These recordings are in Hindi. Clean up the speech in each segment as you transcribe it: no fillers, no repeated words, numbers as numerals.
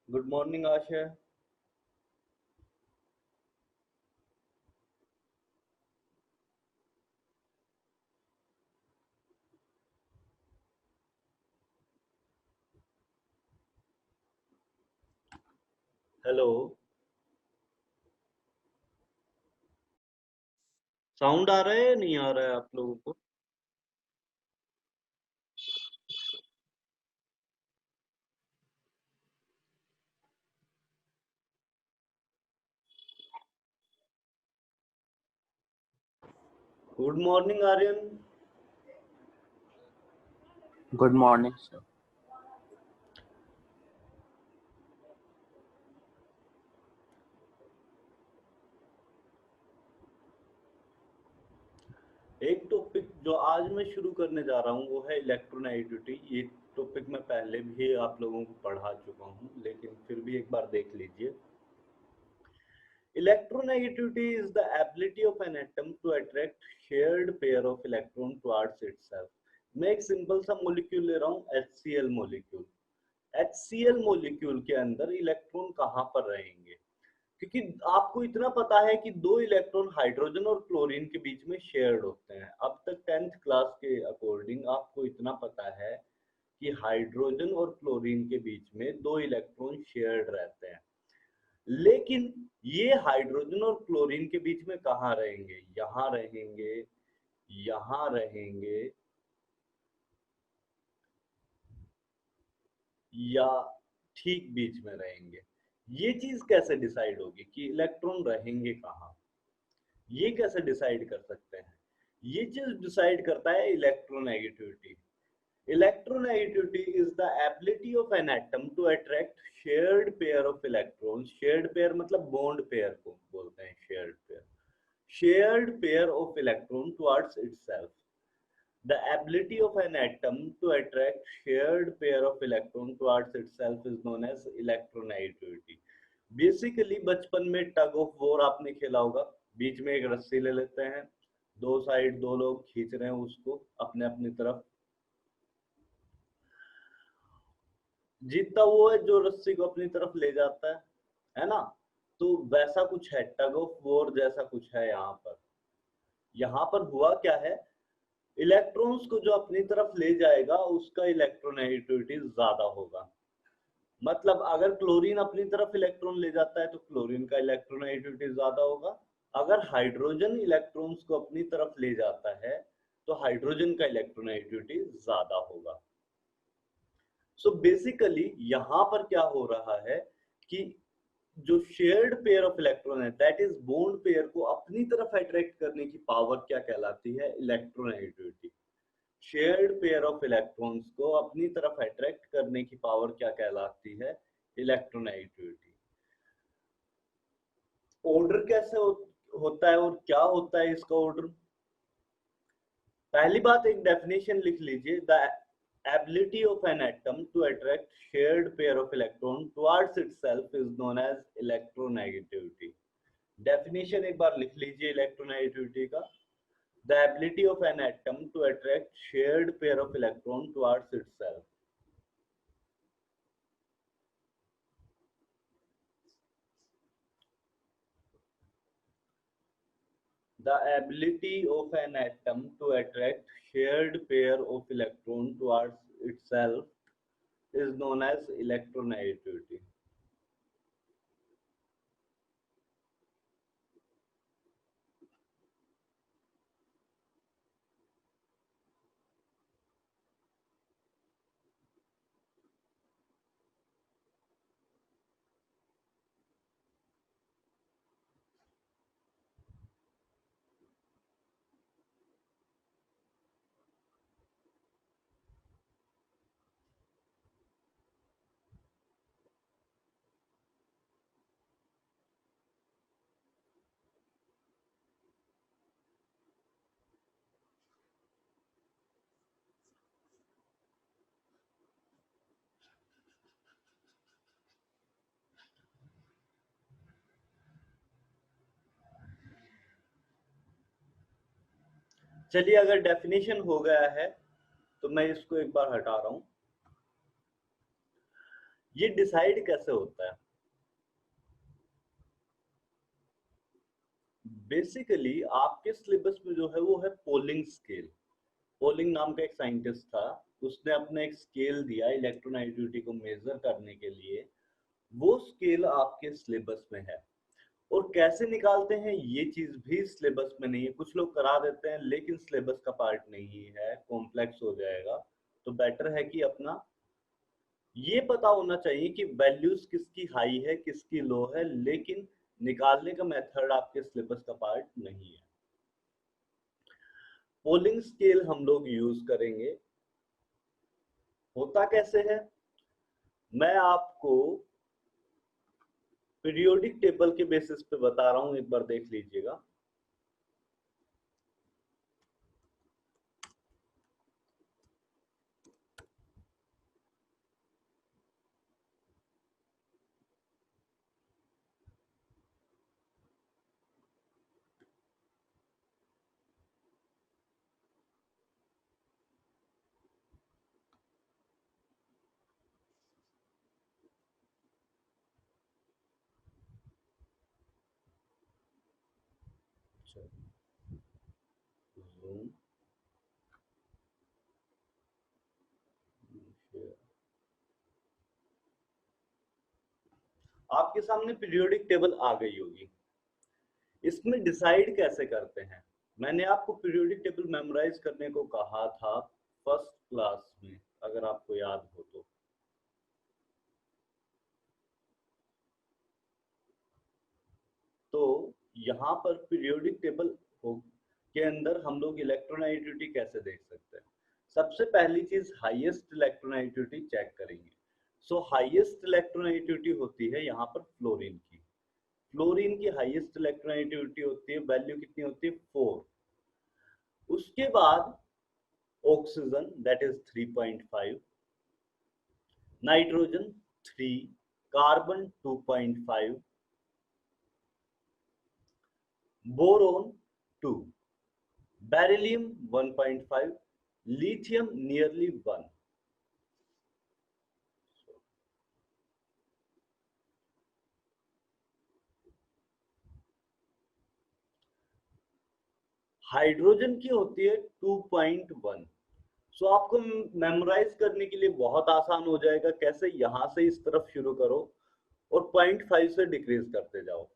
गुड मॉर्निंग आशय। हेलो। साउंड आ रहा है या नहीं आ रहा है आप लोगों को? Good morning Aryan. Good morning, sir. एक टॉपिक जो आज मैं शुरू करने जा रहा हूँ वो है इलेक्ट्रोनेगेटिविटी। ये टॉपिक मैं पहले भी आप लोगों को पढ़ा चुका हूँ, लेकिन फिर भी एक बार देख लीजिए। Electronegativity is the ability of an atom to attract shared pair of electron towards itself। मैं एक सिंपल सा मॉलिक्यूल ले रहा हूँ, HCl मॉलिक्यूल। HCl मॉलिक्यूल के अंदर इलेक्ट्रॉन कहाँ पर रहेंगे? क्योंकि आपको इतना पता है कि दो इलेक्ट्रॉन हाइड्रोजन और क्लोरीन के बीच में शेयर्ड होते हैं। अब तक 10th क्लास के अकॉर्डिंग आपको इतना पता है कि हाइड्रोजन और क्लोरीन के बीच में दो इलेक्ट्रॉन शेयर्ड रहते हैं। लेकिन ये हाइड्रोजन और क्लोरीन के बीच में कहाँ रहेंगे? यहाँ रहेंगे, यहाँ रहेंगे, या ठीक बीच में रहेंगे। ये चीज कैसे डिसाइड होगी कि इलेक्ट्रॉन रहेंगे कहाँ? ये कैसे डिसाइड कर सकते हैं? ये चीज डिसाइड करता है electronegativity. Electronegativity is the ability of an atom to attract shared pair of electrons. Shared pair मतलब बॉन्ड पेयर को बोलते हैं shared pair. shared pair of electron towards itself। The ability of an atom to attract shared pair of electron towards itself is known as electronegativity। Basically बचपन में टग ऑफ वॉर आपने खेला होगा। बीच में एक रस्सी ले लेते हैं, दो साइड दो लोग खींच रहे हैं उसको अपने अपनी तरफ। जीतता वो है जो रस्सी को अपनी तरफ ले जाता है ना? तो वैसा कुछ है, टग ऑफ वॉर जैसा कुछ है यहाँ पर। यहाँ पर हुआ क्या है, इलेक्ट्रॉन्स को जो अपनी तरफ ले जाएगा उसका इलेक्ट्रोनेगेटिविटी ज्यादा होगा। मतलब अगर क्लोरीन अपनी तरफ इलेक्ट्रॉन ले जाता है तो क्लोरीन का इलेक्ट्रोनेगेटिविटी ज्यादा होगा। अगर हाइड्रोजन इलेक्ट्रॉन्स को अपनी तरफ ले जाता है तो हाइड्रोजन का इलेक्ट्रोनेगेटिविटी ज्यादा होगा। सो बेसिकली यहाँ पर क्या हो रहा है कि जो शेयर्ड पेयर ऑफ इलेक्ट्रॉन है, दैट इज बॉन्ड पेयर को अपनी तरफ अट्रैक्ट करने की पावर क्या कहलाती है? Electronegativity. Shared pair of electrons को अपनी तरफ अट्रैक्ट करने की पावर क्या कहलाती है? इलेक्ट्रोनेगेटिविटी। ऑर्डर कैसे होता है और क्या होता है इसका ऑर्डर? पहली बात, एक डेफिनेशन लिख लीजिए। The ability of an atom to attract shared pair of electron towards itself is known as electronegativity। Definition एक बार लिख लीजिए इलेक्ट्रोनेगेटिविटी का। The ability of an atom to attract shared pair of electron towards itself। The ability of an atom to attract shared pair of electron towards itself is known as electronegativity। चलिए, अगर डेफिनेशन हो गया है तो मैं इसको एक बार हटा रहा हूं। ये डिसाइड कैसे होता है? बेसिकली आपके सिलेबस में जो है वो है पोलिंग स्केल। पोलिंग नाम का एक साइंटिस्ट था, उसने अपने एक स्केल दिया इलेक्ट्रोनेगेटिविटी को मेजर करने के लिए। वो स्केल आपके सिलेबस में है। और कैसे निकालते हैं ये चीज भी सिलेबस में नहीं है। कुछ लोग करा देते हैं लेकिन सिलेबस का पार्ट नहीं है, कॉम्प्लेक्स हो जाएगा। तो बेटर है कि अपना ये पता होना चाहिए कि वैल्यूज किसकी हाई है किसकी लो है, लेकिन निकालने का मेथड आपके सिलेबस का पार्ट नहीं है। पोलिंग स्केल हम लोग यूज करेंगे। होता कैसे है, मैं आपको पीरियोडिक टेबल के बेसिस पे बता रहा हूं, एक बार देख लीजिएगा। Zoom, share। आपके सामने पीरियोडिक टेबल आ गई होगी। इसमें डिसाइड कैसे करते हैं, मैंने आपको पीरियोडिक टेबल मेमोराइज करने को कहा था फर्स्ट क्लास में, अगर आपको याद हो तो। यहाँ पर पीरियोडिक टेबल के अंदर हम लोग इलेक्ट्रोनेगेटिविटी कैसे देख सकते हैं। सबसे पहली चीज हाईएस्ट इलेक्ट्रोनेगेटिविटी चेक करेंगे। सो हाईएस्ट इलेक्ट्रोनेगेटिविटी होती है यहाँ पर फ्लोरीन की। फ्लोरीन की हाईएस्ट इलेक्ट्रोनेगेटिविटी होती है, वैल्यू कितनी होती है 4। उसके बाद oxygen that is 3.5, nitrogen 3, carbon 2.5, boron 2, beryllium 1.5, lithium nearly 1। Hydrogen की होती है 2.1। सो आपको मेमोराइज करने के लिए बहुत आसान हो जाएगा। कैसे, यहां से इस तरफ शुरू करो और 0.5 से डिक्रीज करते जाओ।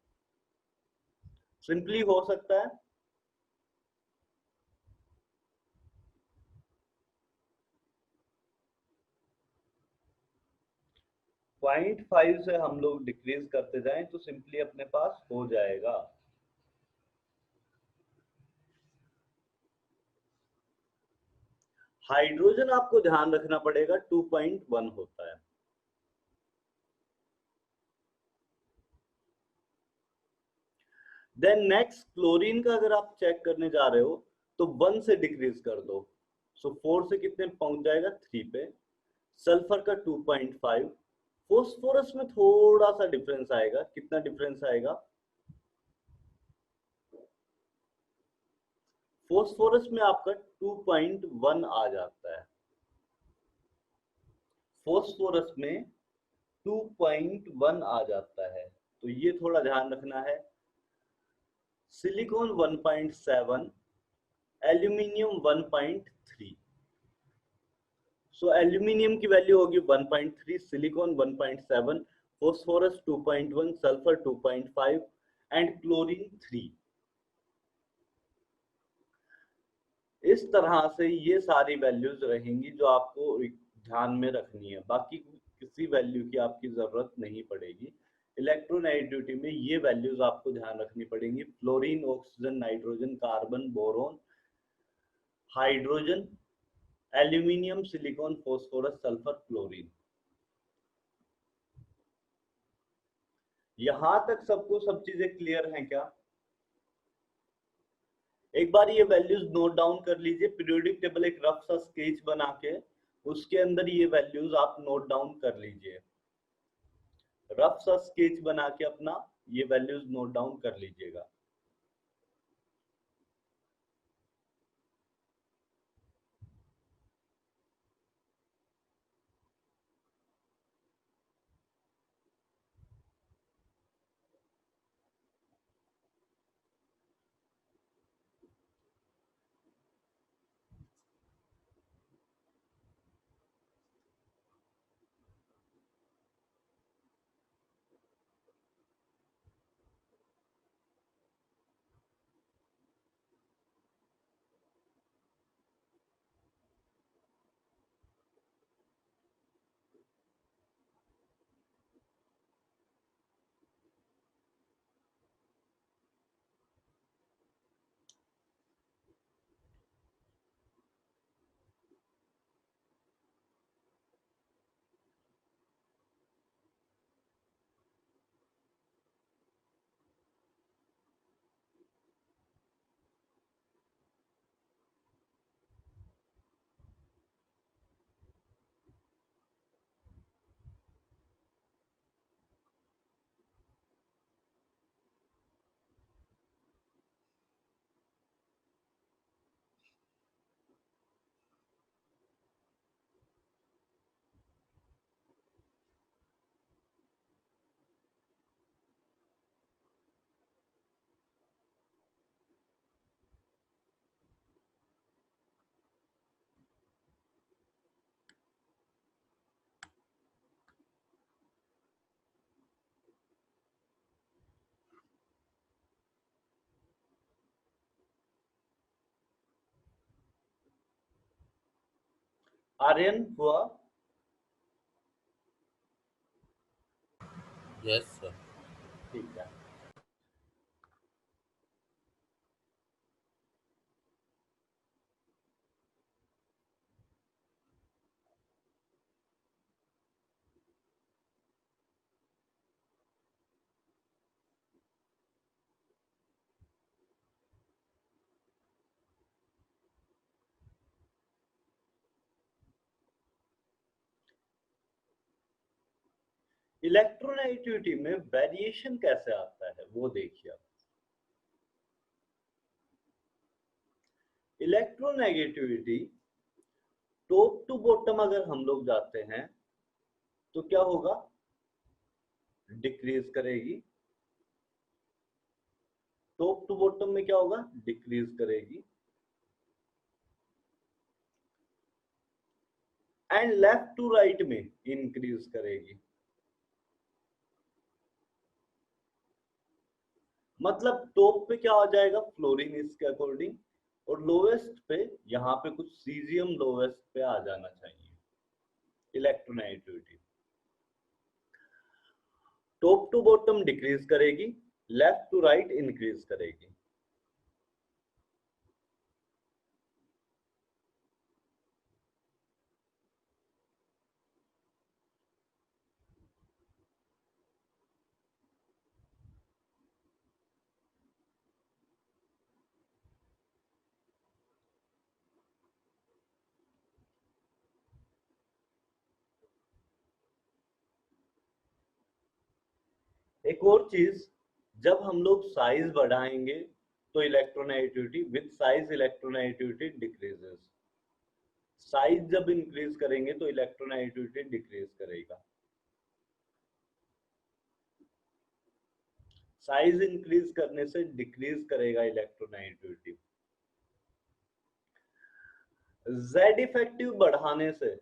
सिंपली हो सकता है। 0.5 से हम लोग डिक्रीज करते जाएं तो सिंपली अपने पास हो जाएगा। हाइड्रोजन आपको ध्यान रखना पड़ेगा 2.1 होता है। देन नेक्स्ट क्लोरीन का अगर आप चेक करने जा रहे हो तो 1 से डिक्रीज कर दो। सो 4 से कितने पहुंच जाएगा 3 पे। सल्फर का 2.5। फोस्फोरस में थोड़ा सा डिफरेंस आएगा। कितना डिफरेंस आएगा, फोस्फोरस में आपका 2.1 आ जाता है। फोस्फोरस में 2.1 आ जाता है, तो ये थोड़ा ध्यान रखना है। Silicon 1.7, aluminium 1.3। सो एल्यूमिनियम की वैल्यू होगी 1.3, silicon 1.7, phosphorus 2.1, sulphur 2.5 and chlorine 3। इस तरह से ये सारी वैल्यूज रहेंगी जो आपको ध्यान में रखनी है। बाकी किसी वैल्यू की आपकी जरूरत नहीं पड़ेगी। इलेक्ट्रोनेगेटिविटी में ये वैल्यूज आपको ध्यान रखनी पड़ेंगी। Fluorine, oxygen, nitrogen, carbon, boron, hydrogen, aluminium, silicon, phosphorus, sulphur, chlorine. यहां तक सबको सब चीजें क्लियर हैं क्या? एक बार ये वैल्यूज नोट डाउन कर लीजिए। पीरियोडिक टेबल एक रफ सा स्केच बना के उसके अंदर ये वैल्यूज आप नोट डाउन कर लीजिए। रफ सा स्केच बना के अपना ये वैल्यूज नोट डाउन कर लीजिएगा। आर्यन हुआ? Yes, sir. ठीक है। इलेक्ट्रोनेगेटिविटी में वेरिएशन कैसे आता है वो देखिए आप। इलेक्ट्रोनेगेटिविटी टॉप टू बॉटम अगर हम लोग जाते हैं तो क्या होगा? डिक्रीज करेगी। टॉप टू बॉटम में क्या होगा? डिक्रीज करेगी। एंड लेफ्ट टू राइट में इंक्रीज करेगी। मतलब टॉप पे क्या आ जाएगा? फ्लोरीन इसके अकॉर्डिंग, और लोवेस्ट पे यहाँ पे कुछ सीजियम लोवेस्ट पे आ जाना चाहिए। Electronegativity top to bottom decrease करेगी, लेफ्ट टू राइट इंक्रीज करेगी। एक और चीज, जब हम लोग साइज बढ़ाएंगे तो electronegativity with size electronegativity decreases. Size जब इंक्रीज करेंगे तो इलेक्ट्रोनेगेटिविटी डिक्रीज करेगा। साइज इंक्रीज करने से डिक्रीज करेगा इलेक्ट्रोनेगेटिविटी। जेड इफेक्टिव बढ़ाने से,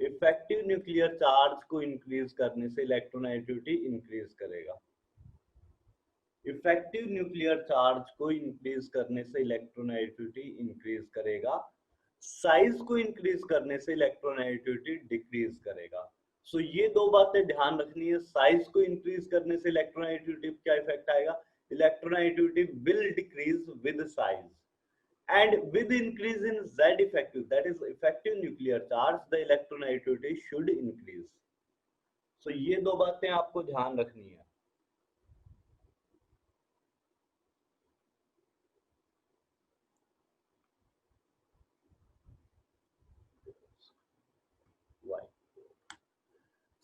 इफेक्टिव न्यूक्लियर चार्ज को इंक्रीज करने से इलेक्ट्रोनेगेटिविटी इंक्रीज करेगा। इफेक्टिव न्यूक्लियर चार्ज को इंक्रीज करने से इलेक्ट्रोनेगेटिविटी इंक्रीज करेगा। साइज को इंक्रीज करने से इलेक्ट्रोनेगेटिविटी डिक्रीज करेगा। सो ये दो बातें ध्यान रखनी है। साइज को इंक्रीज करने से इलेक्ट्रोनेगेटिविटी क्या इफेक्ट आएगा? Electronegativity will decrease with size, and with increase in Z effective, that is effective nuclear charge, the electronegativity should increase. So ये दो बातें आपको ध्यान रखनी है।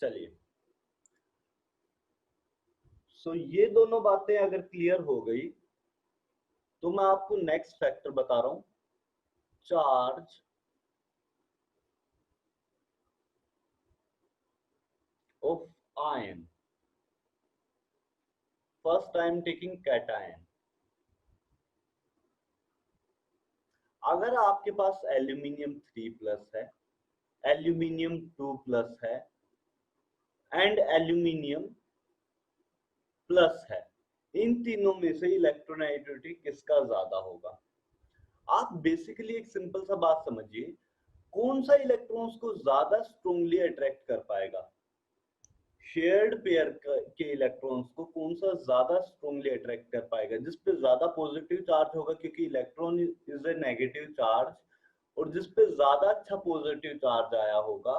चलिए, सो ये दोनों बातें अगर क्लियर हो गई तो मैं आपको नेक्स्ट फैक्टर बता रहा हूं, charge of ion. First I am taking cation. अगर आपके पास एल्यूमिनियम 3+ है, एल्यूमिनियम 2+ है एंड एल्यूमिनियम प्लस है, इन तीनों में से इलेक्ट्रोनेगेटिविटी किसका ज्यादा होगा? आप बेसिकली एक सिंपल सा बात समझिए, कौन सा इलेक्ट्रॉन्स को ज्यादा स्ट्रांगली अट्रैक्ट कर पाएगा? शेयर्ड पेयर के इलेक्ट्रॉन्स को कौन सा ज्यादा स्ट्रांगली अट्रैक्ट कर पाएगा? जिस पे ज्यादा पॉजिटिव चार्ज होगा, क्योंकि electron is a negative charge, और जिस पे ज्यादा अच्छा पॉजिटिव चार्ज आया होगा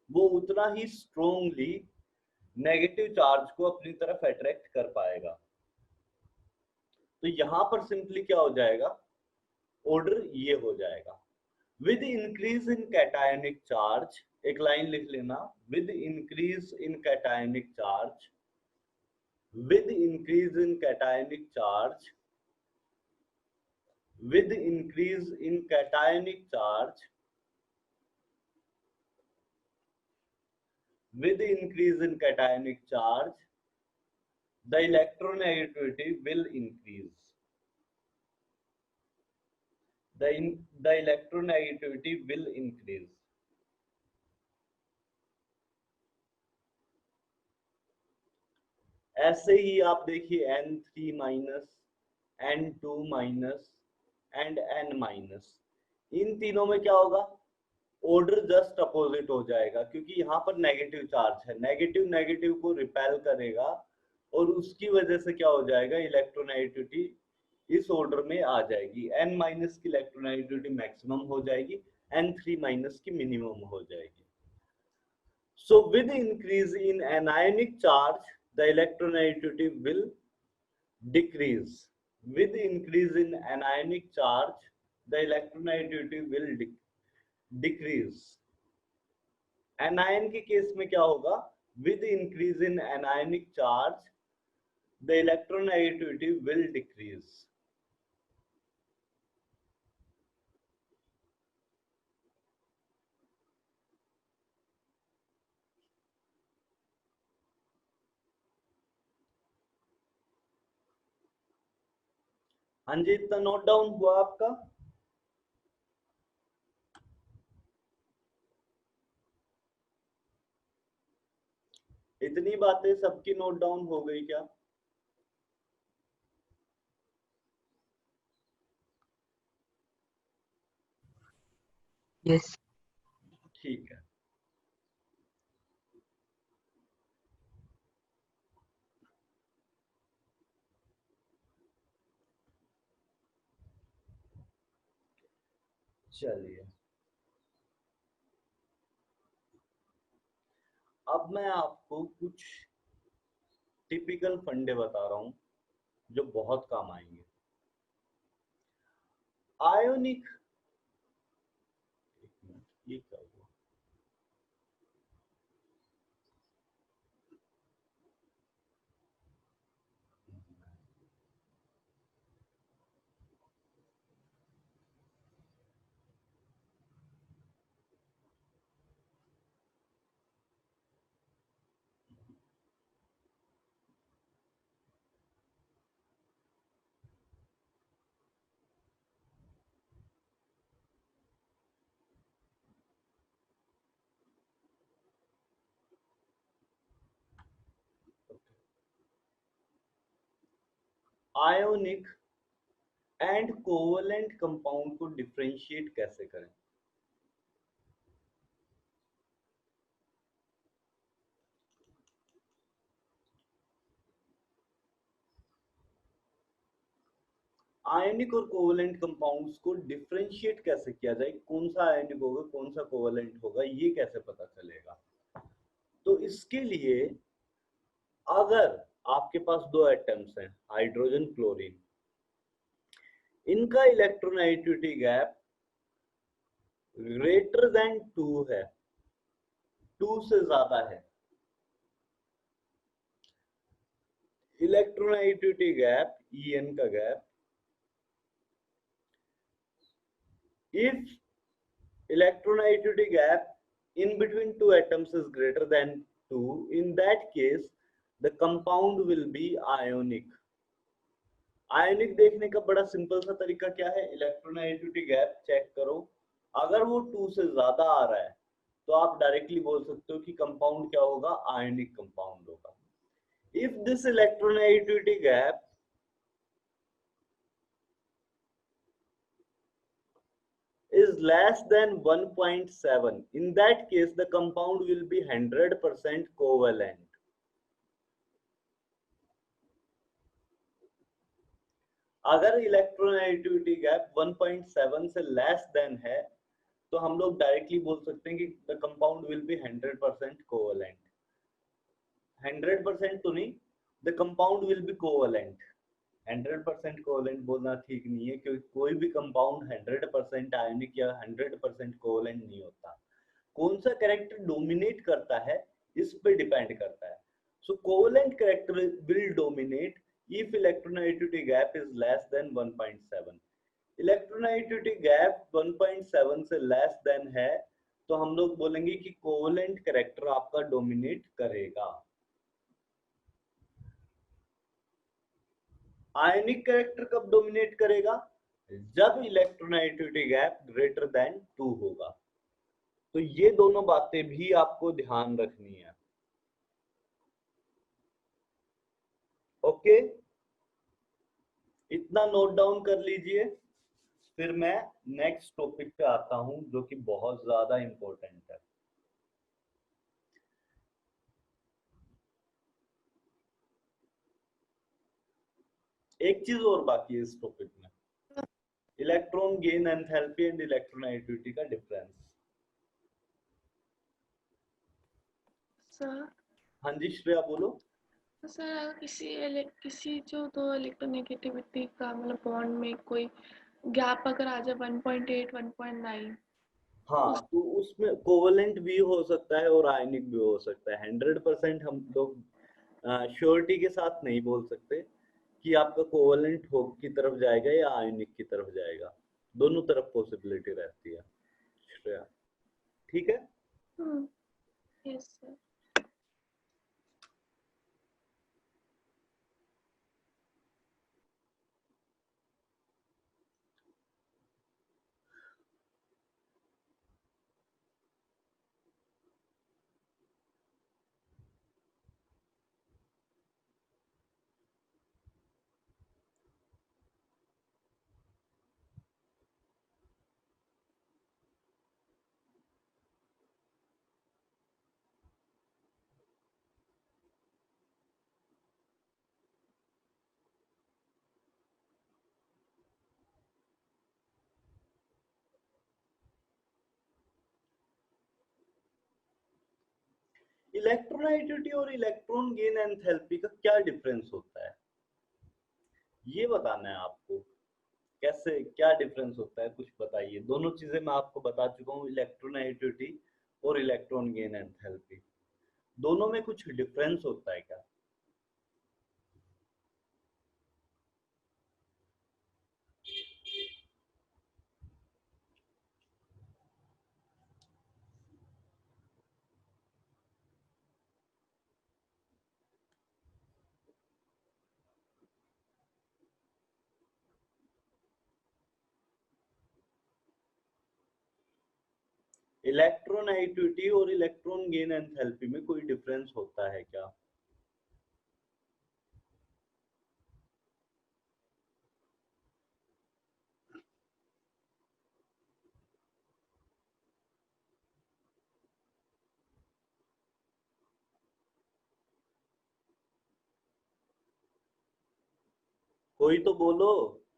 वो उतना ही स्ट्रांगली नेगेटिव चार्ज को अपनी तरफ अट्रैक्ट कर पाएगा। तो यहां पर सिंपली क्या हो जाएगा? ऑर्डर ये हो जाएगा, with increase in cationic charge, एक लाइन लिख लेना, with increase in cationic charge, with increase in cationic charge, with increase in cationic charge, with increase in cationic charge, the electronegativity will increase. The electronegativity will increase. ऐसे ही आप देखिए N3-, N2-, एंड N-, इन तीनों में क्या होगा? ऑर्डर जस्ट अपोजिट हो जाएगा, क्योंकि यहाँ पर नेगेटिव चार्ज है, नेगेटिव नेगेटिव को रिपेल करेगा और उसकी वजह से क्या हो जाएगा, इलेक्ट्रोनेगेटिविटी इस ऑर्डर में आ जाएगी, n माइनस की इलेक्ट्रोनेगेटिविटी मैक्सिमम हो जाएगी, n3 माइनस की मिनिमम हो जाएगी. So with increase in anionic charge, the electronegativity will decrease. With increase in anionic charge, the electronegativity will decrease. Anion के केस में क्या होगा? With increase in anionic charge, the electronegativity will decrease. हाँ जी, इतना नोट डाउन हुआ आपका? इतनी बातें सबकी नोट डाउन हो गई क्या? यस. ठीक है. चलिए, अब मैं आपको कुछ टिपिकल फंडे बता रहा हूं जो बहुत काम आएंगे. आयोनिक, ये क्या हुआ? आयोनिक एंड कोवलेंट कंपाउंड को डिफरेंशिएट कैसे करें? आयनिक और कोवलेंट कंपाउंड्स को डिफरेंशिएट कैसे किया जाए, कौन सा आयनिक होगा कौन सा कोवलेंट होगा, ये कैसे पता चलेगा? तो इसके लिए अगर आपके पास दो एटम्स हैं, हाइड्रोजन क्लोरीन, इनका इलेक्ट्रोनेगेटिविटी गैप ग्रेटर देन 2 है, 2 से ज्यादा है, इलेक्ट्रोनेगेटिविटी गैप En का gap, if electronegativity gap in between two atoms is greater than 2, in that case the compound will be ionic. आयनिक देखने का बड़ा सिंपल सा तरीका क्या है, इलेक्ट्रोनेगेटिविटी गैप चेक करो, अगर वो 2 से ज्यादा आ रहा है तो आप डायरेक्टली बोल सकते हो कि कंपाउंड क्या होगा, आयनिक कंपाउंड होगा. If this electronegativity gap is less than 1.7, in that case the compound will be 100% covalent. अगर इलेक्ट्रोनेगेटिविटी गैप 1.7 से लेस देन है तो हम लोग डायरेक्टली बोल सकते हैं कि the compound will be 100% covalent. 100% तो नहीं, the compound will be covalent. 100% covalent बोलना ठीक नहीं है, क्योंकि कोई भी कंपाउंड 100% आयनिक या 100% कोवलेंट नहीं होता. कौन सा कैरेक्टर डोमिनेट करता है इस पे डिपेंड करता है. So covalent character will dominate if electronegativity gap is less than 1.7. Electronegativity gap 1.7 से लेस देन है तो हम लोग बोलेंगे कि कोवलेंट कैरेक्टर आपका डोमिनेट करेगा. आयनिक कैरेक्टर कब डोमिनेट करेगा, जब इलेक्ट्रोनेगेटिविटी गैप ग्रेटर देन 2 होगा. तो ये दोनों बातें भी आपको ध्यान रखनी है. ओके, इतना नोट डाउन कर लीजिए. फिर मैं नेक्स्ट टॉपिक पे आता हूं जो कि बहुत ज्यादा इंपॉर्टेंट है। एक चीज और बाकी है इस टॉपिक में, electron gain enthalpy and electronegativity का डिफरेंस। सर हाँ जी श्रेया बोलो। सर किसी जो दो इलेक्ट्रोनेगेटिविटी का मतलब बॉन्ड में कोई गैप अगर आ जाए 1.8 1.9 हाँ तो उसमें कोवलेंट भी हो सकता है और आयनिक भी हो सकता है। 100% हम लोग श्योरिटी के साथ नहीं बोल सकते कि आपका कोवलेंट हो की तरफ जाएगा या आयनिक की तरफ जाएगा, दोनों तरफ पॉसिबिलिटी रहती है श्रेया, ठीक है। Yes sir. इलेक्ट्रोनेगेटिविटी और इलेक्ट्रॉन गेन एंथैल्पी का क्या डिफरेंस होता है, ये बताना है आपको। कैसे क्या डिफरेंस होता है कुछ बताइए। दोनों चीजें मैं आपको बता चुका हूँ, इलेक्ट्रोनेगेटिविटी और इलेक्ट्रॉन गेन एंथैल्पी, दोनों में कुछ डिफरेंस होता है क्या। इलेक्ट्रोनेगेटिविटी और इलेक्ट्रॉन गेन एंथैल्पी में कोई डिफरेंस होता है क्या। कोई तो बोलो।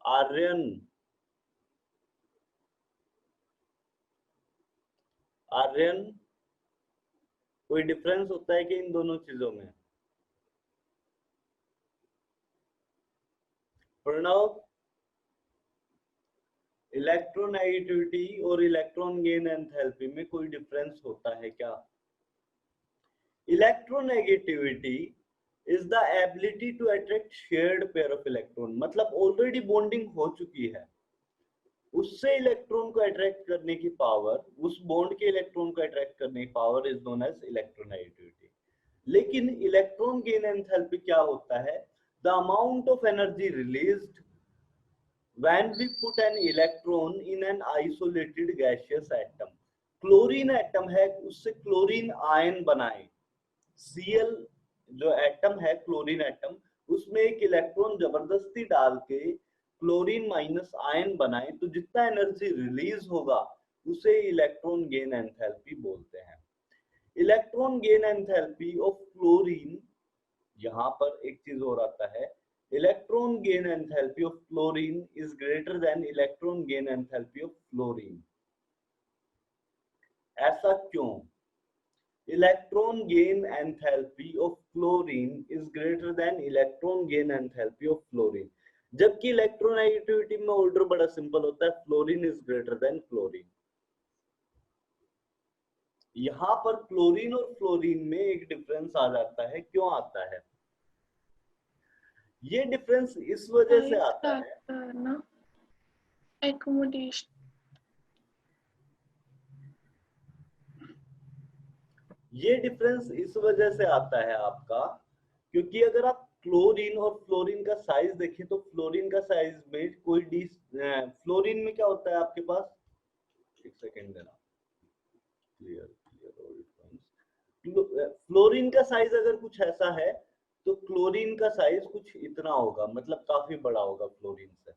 आर्यन, आर्यन, कोई डिफरेंस होता है कि इन दोनों चीजों में। प्रणव, इलेक्ट्रोनेगेटिविटी और इलेक्ट्रॉन गेन एंथैल्पी में कोई डिफरेंस होता है क्या। Electronegativity is the ability to attract shared pair of electron, मतलब ऑलरेडी बॉन्डिंग हो चुकी है, उससे इलेक्ट्रॉन को अट्रैक्ट करने की पावर, उस बॉन्ड के इलेक्ट्रॉन को अट्रैक्ट करने की power is known as electronegativity. लेकिन इलेक्ट्रॉन गेन एंथैल्पी क्या होता है, the amount of energy released when we put an electron in an isolated gaseous atom। Chlorine atom है, उससे क्लोरीन आयन बनाए, Cl जो एटम है क्लोरीन एटम, उसमें एक इलेक्ट्रॉन जबरदस्ती डाल के क्लोरीन माइनस आयन बनाए, तो जितना एनर्जी रिलीज होगा उसे इलेक्ट्रॉन गेन एंथैल्पी बोलते हैं। Electron gain enthalpy of chlorine, यहाँ पर एक चीज और आता है, electron gain enthalpy of chlorine is greater than electron gain enthalpy of fluorine. ऐसा क्यों। Electron gain enthalpy of chlorine is greater than electron gain enthalpy of fluorine, जबकि इलेक्ट्रोनेगेटिविटी में ऑर्डर बड़ा सिंपल होता है, fluorine is greater than chlorine. यहां पर क्लोरीन और फ्लोरीन में एक डिफरेंस आ जाता है, क्यों आता है। ये डिफरेंस इस वजह से आता है ना एकोमोडेशन, ये डिफरेंस इस वजह से आता है आपका, क्योंकि अगर आप क्लोरीन और फ्लोरीन का साइज देखें तो फ्लोरीन का साइज में कोई फ्लोरीन में क्या होता है आपके पास, एक सेकेंड देना, क्लियर क्लियर। फ्लोरीन का साइज अगर कुछ ऐसा है तो क्लोरीन का साइज कुछ इतना होगा, मतलब काफी बड़ा होगा फ्लोरीन से।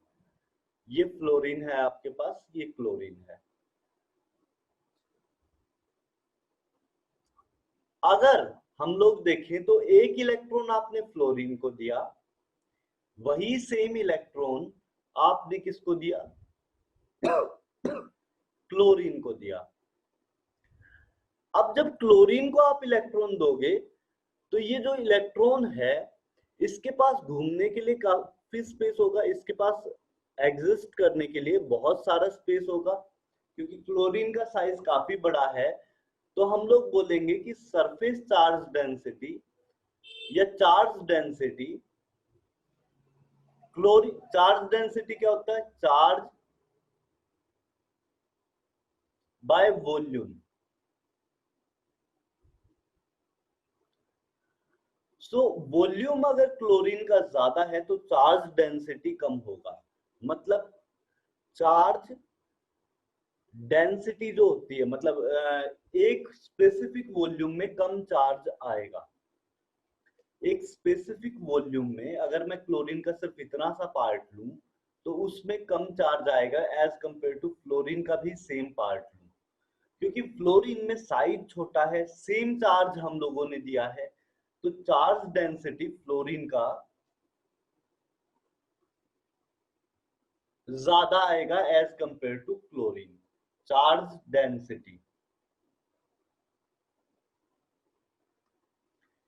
ये फ्लोरीन है आपके पास, ये क्लोरीन है। अगर हम लोग देखें तो एक इलेक्ट्रॉन आपने फ्लोरीन को दिया, वही सेम इलेक्ट्रॉन आपने किसको दिया, क्लोरीन को दिया। अब जब क्लोरीन को आप इलेक्ट्रॉन दोगे तो ये जो इलेक्ट्रॉन है इसके पास घूमने के लिए काफी स्पेस होगा, इसके पास एग्जिस्ट करने के लिए बहुत सारा स्पेस होगा, क्योंकि क्लोरीन का साइज काफी बड़ा है। तो हम लोग बोलेंगे कि सरफेस चार्ज डेंसिटी या charge density, chlorine charge density क्या होता है, charge by volume. So volume अगर क्लोरीन का ज्यादा है तो चार्ज डेंसिटी कम होगा, मतलब चार्ज डेंसिटी जो होती है, मतलब एक स्पेसिफिक वॉल्यूम में कम चार्ज आएगा। एक स्पेसिफिक वॉल्यूम में अगर मैं क्लोरीन का सिर्फ इतना सा पार्ट लूं तो उसमें कम चार्ज आएगा एज कंपेयर टू फ्लोरीन का भी सेम पार्ट लूं, क्योंकि फ्लोरीन में साइज छोटा है, सेम चार्ज हम लोगों ने दिया है, तो चार्ज डेंसिटी फ्लोरीन का ज्यादा आएगा as compare to chlorine. Charge density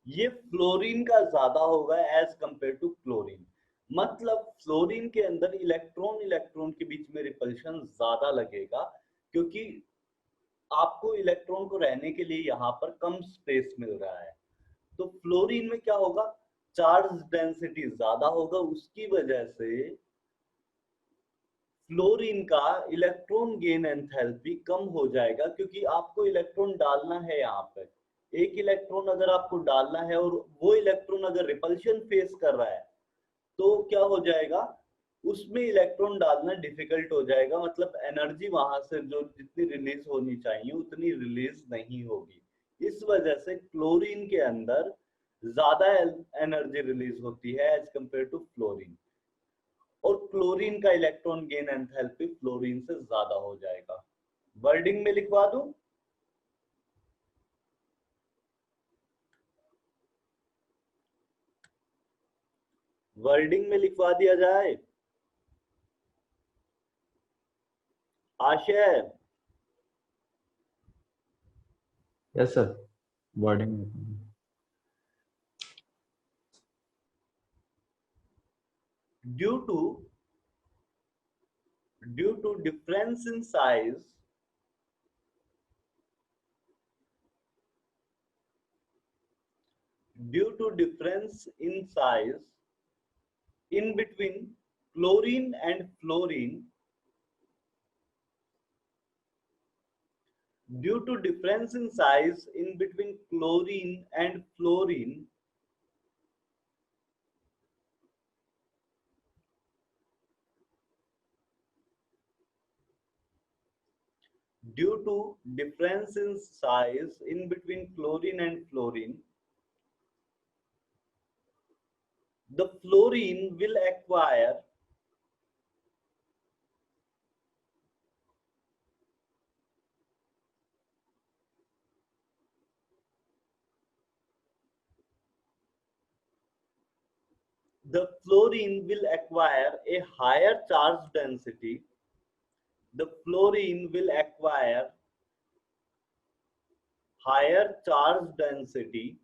ये फ्लोरीन का ज्यादा होगा एज कंपेयर टू क्लोरीन, मतलब फ्लोरीन के अंदर इलेक्ट्रॉन इलेक्ट्रॉन के बीच में रिपल्शन ज्यादा लगेगा, क्योंकि आपको इलेक्ट्रॉन को रहने के लिए यहाँ पर कम स्पेस मिल रहा है। तो फ्लोरीन में क्या होगा, चार्ज डेंसिटी ज्यादा होगा, उसकी वजह से फ्लोरीन का इलेक्ट्रॉन गेन एंथैल्पी कम हो जाएगा, क्योंकि आपको इलेक्ट्रॉन डालना है यहाँ पर। एक इलेक्ट्रॉन अगर आपको डालना है और वो इलेक्ट्रॉन अगर रिपल्शन फेस कर रहा है तो क्या हो जाएगा, उसमें इलेक्ट्रॉन डालना डिफिकल्ट हो जाएगा, मतलब एनर्जी वहां से जो जितनी रिलीज होनी चाहिए उतनी रिलीज नहीं होगी। इस वजह से क्लोरीन के अंदर ज्यादा एनर्जी रिलीज होती है एज कंपेयर टू फ्लोरीन, और क्लोरीन का इलेक्ट्रॉन गेन एंथैल्पी फ्लोरीन से ज्यादा हो जाएगा। वर्डिंग में लिखवा दूं, वर्डिंग में लिखवा दिया जाए, Ashay. Yes sir, wording. Due to difference in size, due to difference in size in between chlorine and fluorine, due to difference in size in between chlorine and fluorine, due to difference in size in between chlorine and fluorine, the fluorine will acquire a higher charge density. The fluorine will acquire higher charge density.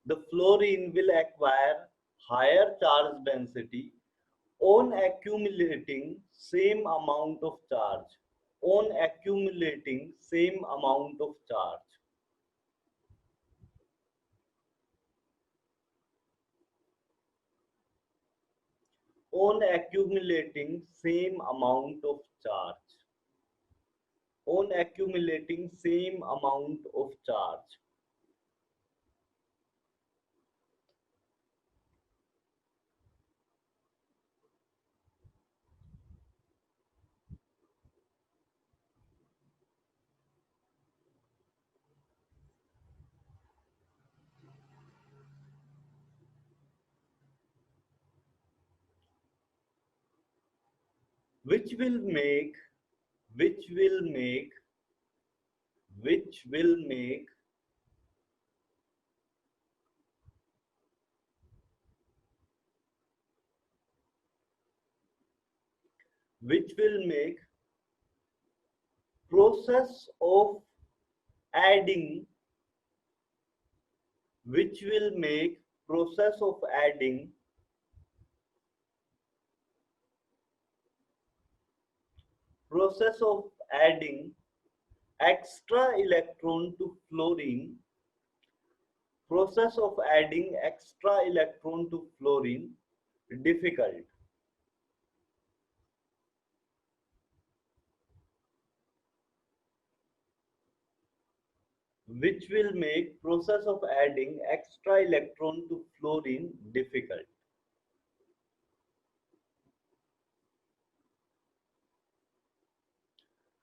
The fluorine will acquire higher charge density on accumulating same amount of charge. On accumulating same amount of charge. On accumulating same amount of charge. On accumulating same amount of charge. which will make which will make which will make which will make process of adding which will make process of adding process of adding extra electron to fluorine process of adding extra electron to fluorine difficult. Which will make process of adding extra electron to fluorine difficult.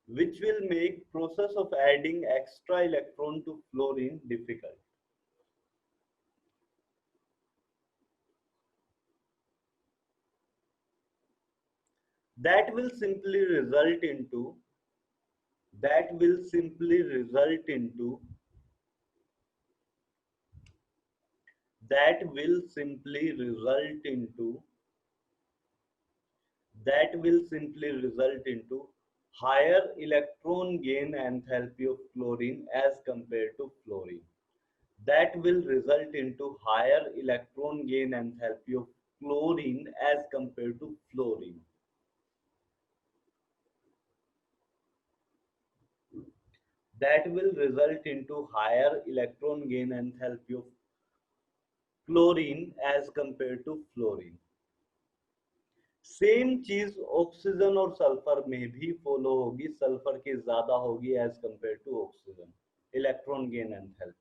Which will make process of adding extra electron to fluorine difficult. That will simply result into that will simply result into that will simply result into that will simply result into higher electron gain enthalpy of chlorine as compared to fluorine. That will result into higher electron gain enthalpy of chlorine as compared to fluorine. That will result into higher electron gain enthalpy of chlorine as compared to fluorine. Same चीज ऑक्सीजन और सल्फर में भी फॉलो होगी, सल्फर की ज्यादा होगी as compare to oxygen electron gain enthalpy.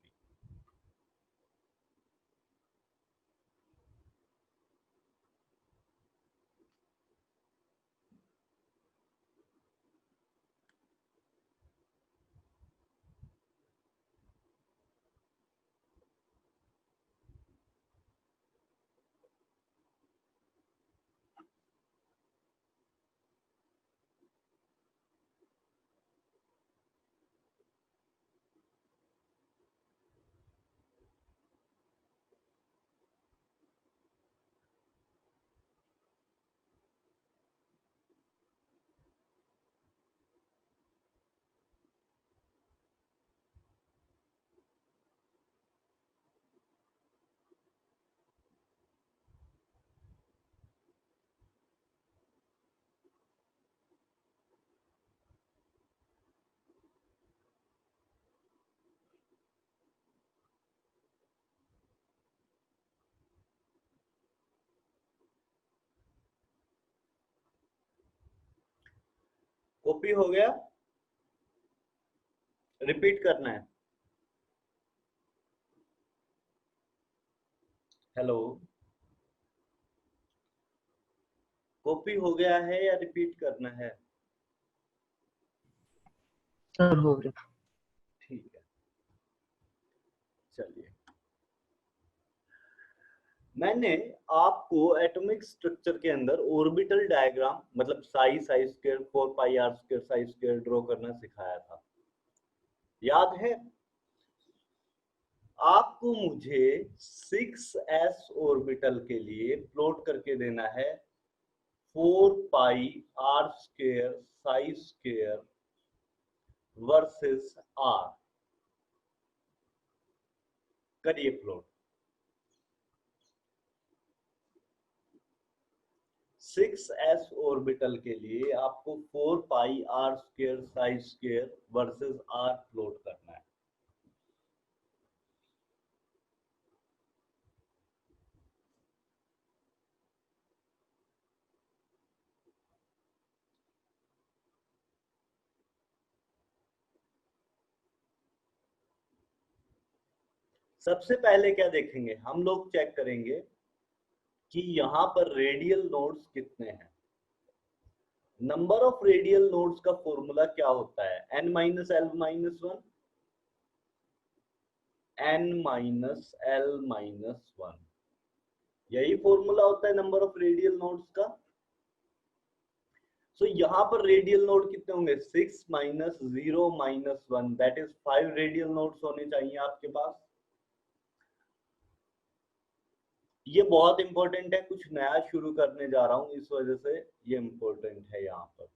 Copy हो गया, रिपीट करना है. हेलो, कॉपी हो गया है या रिपीट करना है? सर हो गया. ठीक है, चलिए. मैंने आपको एटॉमिक स्ट्रक्चर के अंदर ऑर्बिटल डायग्राम मतलब psi square 4 pi r square psi square draw करना सिखाया था, याद है? आपको मुझे 6s ऑर्बिटल के लिए प्लॉट करके देना है 4 pi r square psi square versus r. करिए प्लॉट. 6s ऑर्बिटल के लिए आपको 4 pi r square psi square versus r plot करना है. सबसे पहले क्या देखेंगे हम लोग, चेक करेंगे कि यहां पर रेडियल नोड्स कितने हैं. नंबर ऑफ रेडियल नोड्स का फॉर्मूला क्या होता है? n minus L minus one, n minus L minus one, यही फॉर्मूला होता है नंबर ऑफ रेडियल नोड्स का. सो यहाँ पर रेडियल नोड कितने होंगे 6 minus 0 minus 1 that is 5 radial nodes होने चाहिए आपके पास। ये बहुत इंपॉर्टेंट है, कुछ नया शुरू करने जा रहा हूं इस वजह से ये इंपॉर्टेंट है यहाँ पर।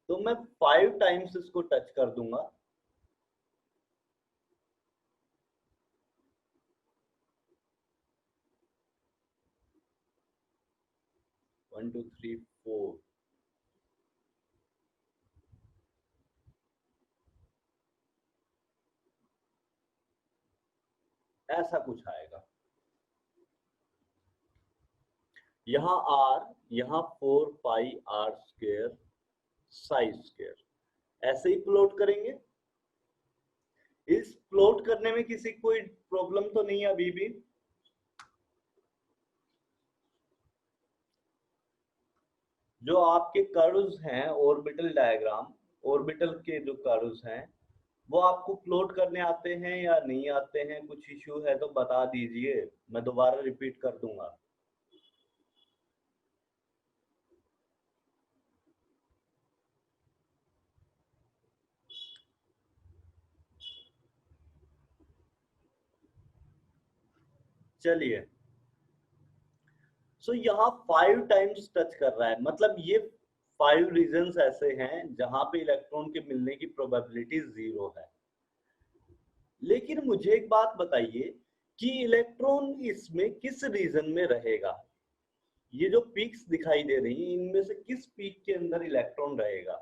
तो मैं 5 टाइम्स इसको टच कर दूंगा। 1 2 3 4 ऐसा कुछ आएगा। यहाँ r, यहाँ 4 पाई r स्क्वायर साई स्क्वायर ऐसे ही प्लॉट करेंगे। इस प्लॉट करने में किसी कोई प्रॉब्लम तो नहीं है अभी भी? जो आपके कर्व्स हैं ऑर्बिटल डायग्राम, ऑर्बिटल के जो कर्व्स हैं वो आपको प्लॉट करने आते हैं या नहीं आते हैं? कुछ इश्यू है तो बता दीजिए, मैं दोबारा रिपीट कर दूंगा। चलिए, सो यहाँ 5 टाइम्स टच कर रहा है, मतलब ये 5 रीजन्स ऐसे हैं जहां पे इलेक्ट्रॉन के मिलने की प्रोबेबिलिटी 0 है। लेकिन मुझे एक बात बताइए कि इलेक्ट्रॉन इसमें किस रीजन में रहेगा? ये जो पीक्स दिखाई दे रही हैं इनमें से किस पीक के अंदर इलेक्ट्रॉन रहेगा?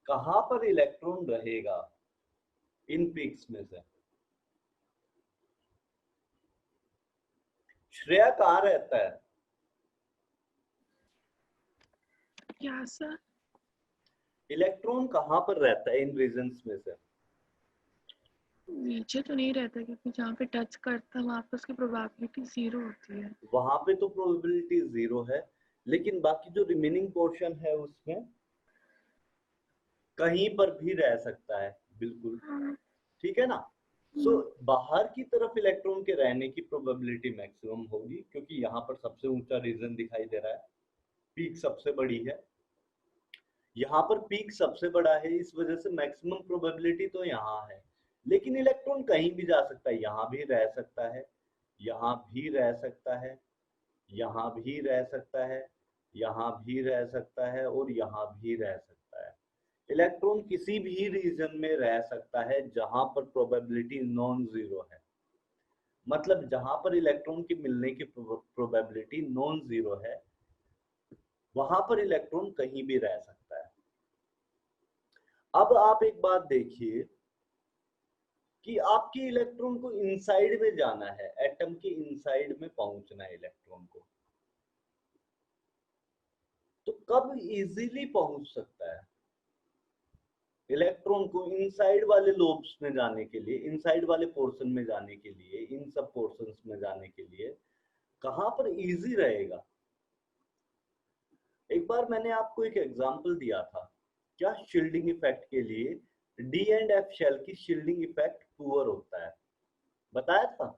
कहां पर इलेक्ट्रॉन रहेगा इन पीक्स में से? श्रेया कहाँ रहता है? क्या सर? इलेक्ट्रॉन कहां पर रहता है इन रीजन्स में से? नीचे तो नहीं रहता, क्योंकि जहाँ पे टच करता है वहाँ पे उसकी प्रोबेबिलिटी 0 होती है। वहां पे तो प्रोबेबिलिटी 0 है, लेकिन बाकी जो रिमेनिंग पोर्शन है उसमें कहीं पर भी रह सकता है। बिल्कुल ठीक है ना? सो बाहर की तरफ इलेक्ट्रॉन के रहने की प्रोबेबिलिटी मैक्सिमम होगी, क्योंकि यहाँ पर सबसे ऊंचा रीजन दिखाई दे रहा है, पीक सबसे बड़ी है। यहाँ पर पीक सबसे बड़ा है, इस वजह से मैक्सिमम प्रोबेबिलिटी तो यहाँ है। लेकिन इलेक्ट्रॉन कहीं भी जा सकता है, यहाँ भी रह सकता है, यहाँ भी रह सकता है, यहाँ भी रह सकता है, यहाँ भी रह सकता है और यहाँ भी रह सकता है। इलेक्ट्रॉन किसी भी रीजन में रह सकता है जहां पर प्रोबेबिलिटी नॉन जीरो है, मतलब जहां पर इलेक्ट्रॉन के मिलने की प्रोबेबिलिटी नॉन जीरो है वहां पर इलेक्ट्रॉन कहीं भी रह सकता है। अब आप एक बात देखिए कि आपके इलेक्ट्रॉन को इनसाइड में जाना है, एटम के इनसाइड में पहुंचना है इलेक्ट्रॉन को, तो कब इजीली पहुंच सकता है? इलेक्ट्रॉन को इनसाइड वाले लोब्स में जाने के लिए, इनसाइड वाले पोर्शन में जाने के लिए, इन सब पोर्शंस में जाने के लिए कहां पर इजी रहेगा? एक बार मैंने आपको एक एग्जांपल दिया था, क्या शील्डिंग इफेक्ट के लिए डी एंड एफ शेल की शील्डिंग इफेक्ट पुअर होता है, बताया था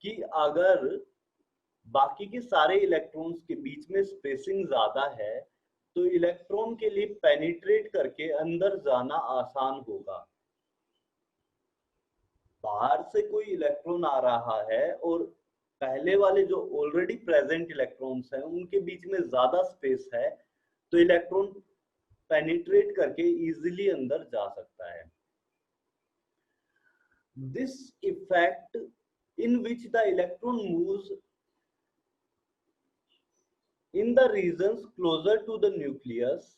कि अगर बाकी के सारे इलेक्ट्रॉन्स के बीच में स्पेसिंग ज्यादा है तो इलेक्ट्रॉन के लिए पेनिट्रेट करके अंदर जाना आसान होगा। बाहर से कोई इलेक्ट्रॉन आ रहा है और पहले वाले जो ऑलरेडी प्रेजेंट इलेक्ट्रॉन्स हैं उनके बीच में ज्यादा स्पेस है, तो इलेक्ट्रॉन पेनिट्रेट करके इजीली अंदर जा सकता है। This effect in which the electron moves in the regions closer to the nucleus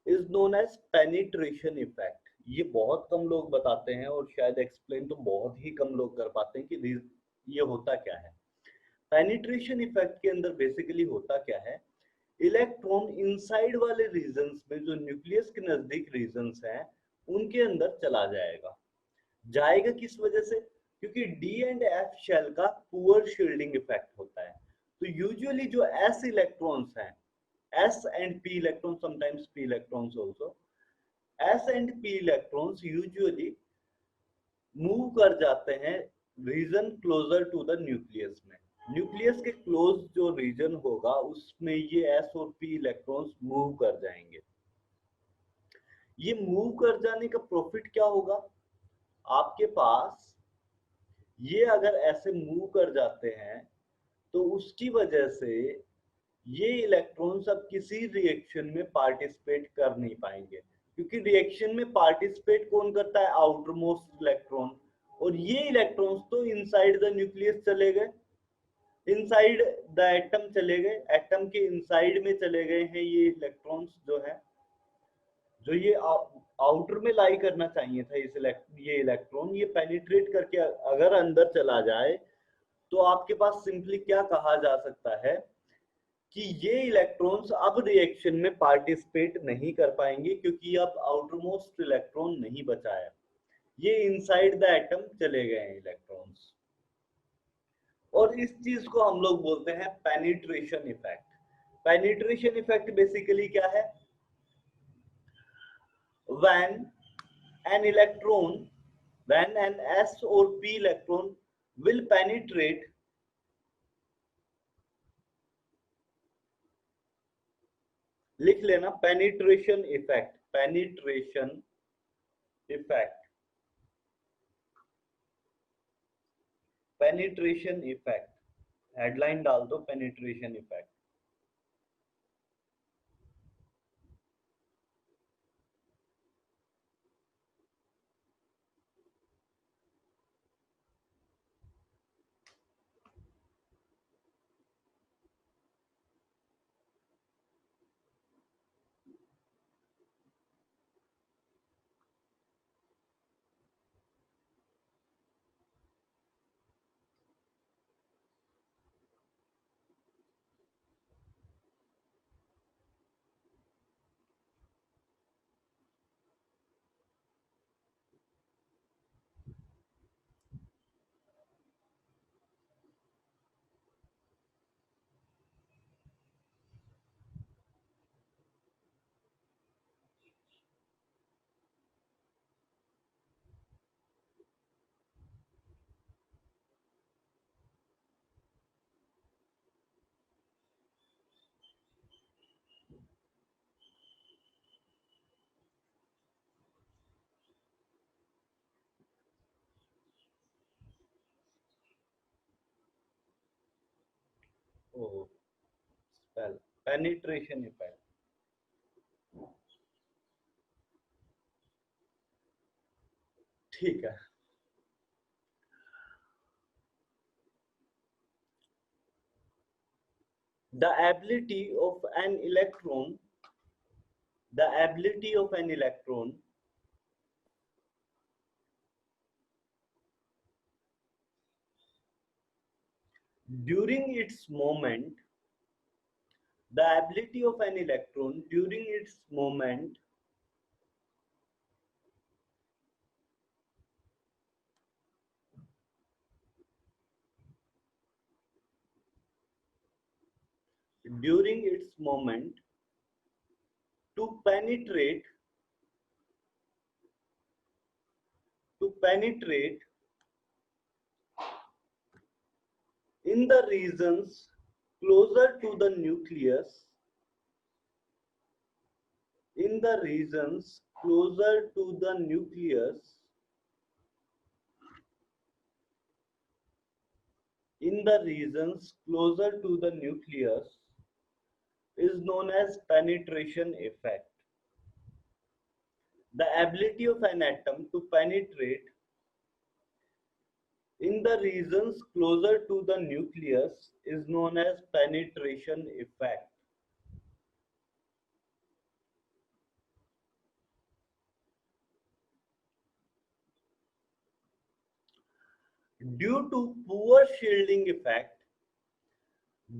is known as penetration effect। ये बहुत कम लोग बताते हैं और शायद एक्सप्लेन तो बहुत ही कम लोग कर पाते हैं कि ये होता क्या है। पेनिट्रेशन इफेक्ट के अंदर बेसिकली होता क्या है, इलेक्ट्रॉन इनसाइड वाले रीजन्स में जो न्यूक्लियस के नजदीक रीजन्स हैं उनके अंदर चला जाएगा। जाएगा किस वजह से? क्योंकि डी एंड एफ शेल का पुअर शील्डिंग इफेक्ट होता है। तो यूजुअली जो एस इलेक्ट्रॉन्स हैं, S and P electron, sometimes P electrons also, S and P electrons usually move कर जाते हैं region closer to the nucleus में। न्यूक्लियस के क्लोज जो रीजन होगा उसमें ये s और p इलेक्ट्रॉन्स मूव कर जाएंगे। ये मूव कर जाने का प्रॉफिट क्या होगा? आपके पास ये अगर ऐसे मूव कर जाते हैं तो उसकी वजह से ये इलेक्ट्रॉन्स अब किसी रिएक्शन में पार्टिसिपेट कर नहीं पाएंगे, क्योंकि रिएक्शन में पार्टिसिपेट कौन करता है? Outer most electron. और ये इलेक्ट्रॉन्स तो इनसाइड द न्यूक्लियस चले गए, इनसाइड द एटम चले गए, एटम के इनसाइड में चले गए हैं ये इलेक्ट्रॉन्स जो है, जो ये आउटर में लाई करना चाहिए था ये इलेक्ट्रॉन, ये पेनिट्रेट करके अगर अंदर चला जाए तो आपके पास सिंपली क्या कहा जा सकता है कि ये इलेक्ट्रॉन्स अब रिएक्शन में पार्टिसिपेट नहीं कर पाएंगे, क्योंकि अब आउटर मोस्ट इलेक्ट्रॉन नहीं बचा है, ये इनसाइड द एटम चले गए हैं इलेक्ट्रॉन्स। और इस चीज को हम लोग बोलते हैं penetration effect. Penetration effect basically क्या है? when an electron, when an s or p electron will penetrate लिख लेना, penetration effect, penetration effect, penetration effect, headline डाल दो पेनिट्रेशन इफेक्ट। ओ स्पेल, पेनिट्रेशन इफेक्ट, ठीक है। The ability of an electron, the ability of an electron during its moment, the ability of an electron during its moment during its moment to penetrate in the regions closer to the nucleus, in the regions closer to the nucleus, in the regions closer to the nucleus is known as penetration effect. The ability of an atom to penetrate in the regions closer to the nucleus is known as penetration effect. Due to poor shielding effect,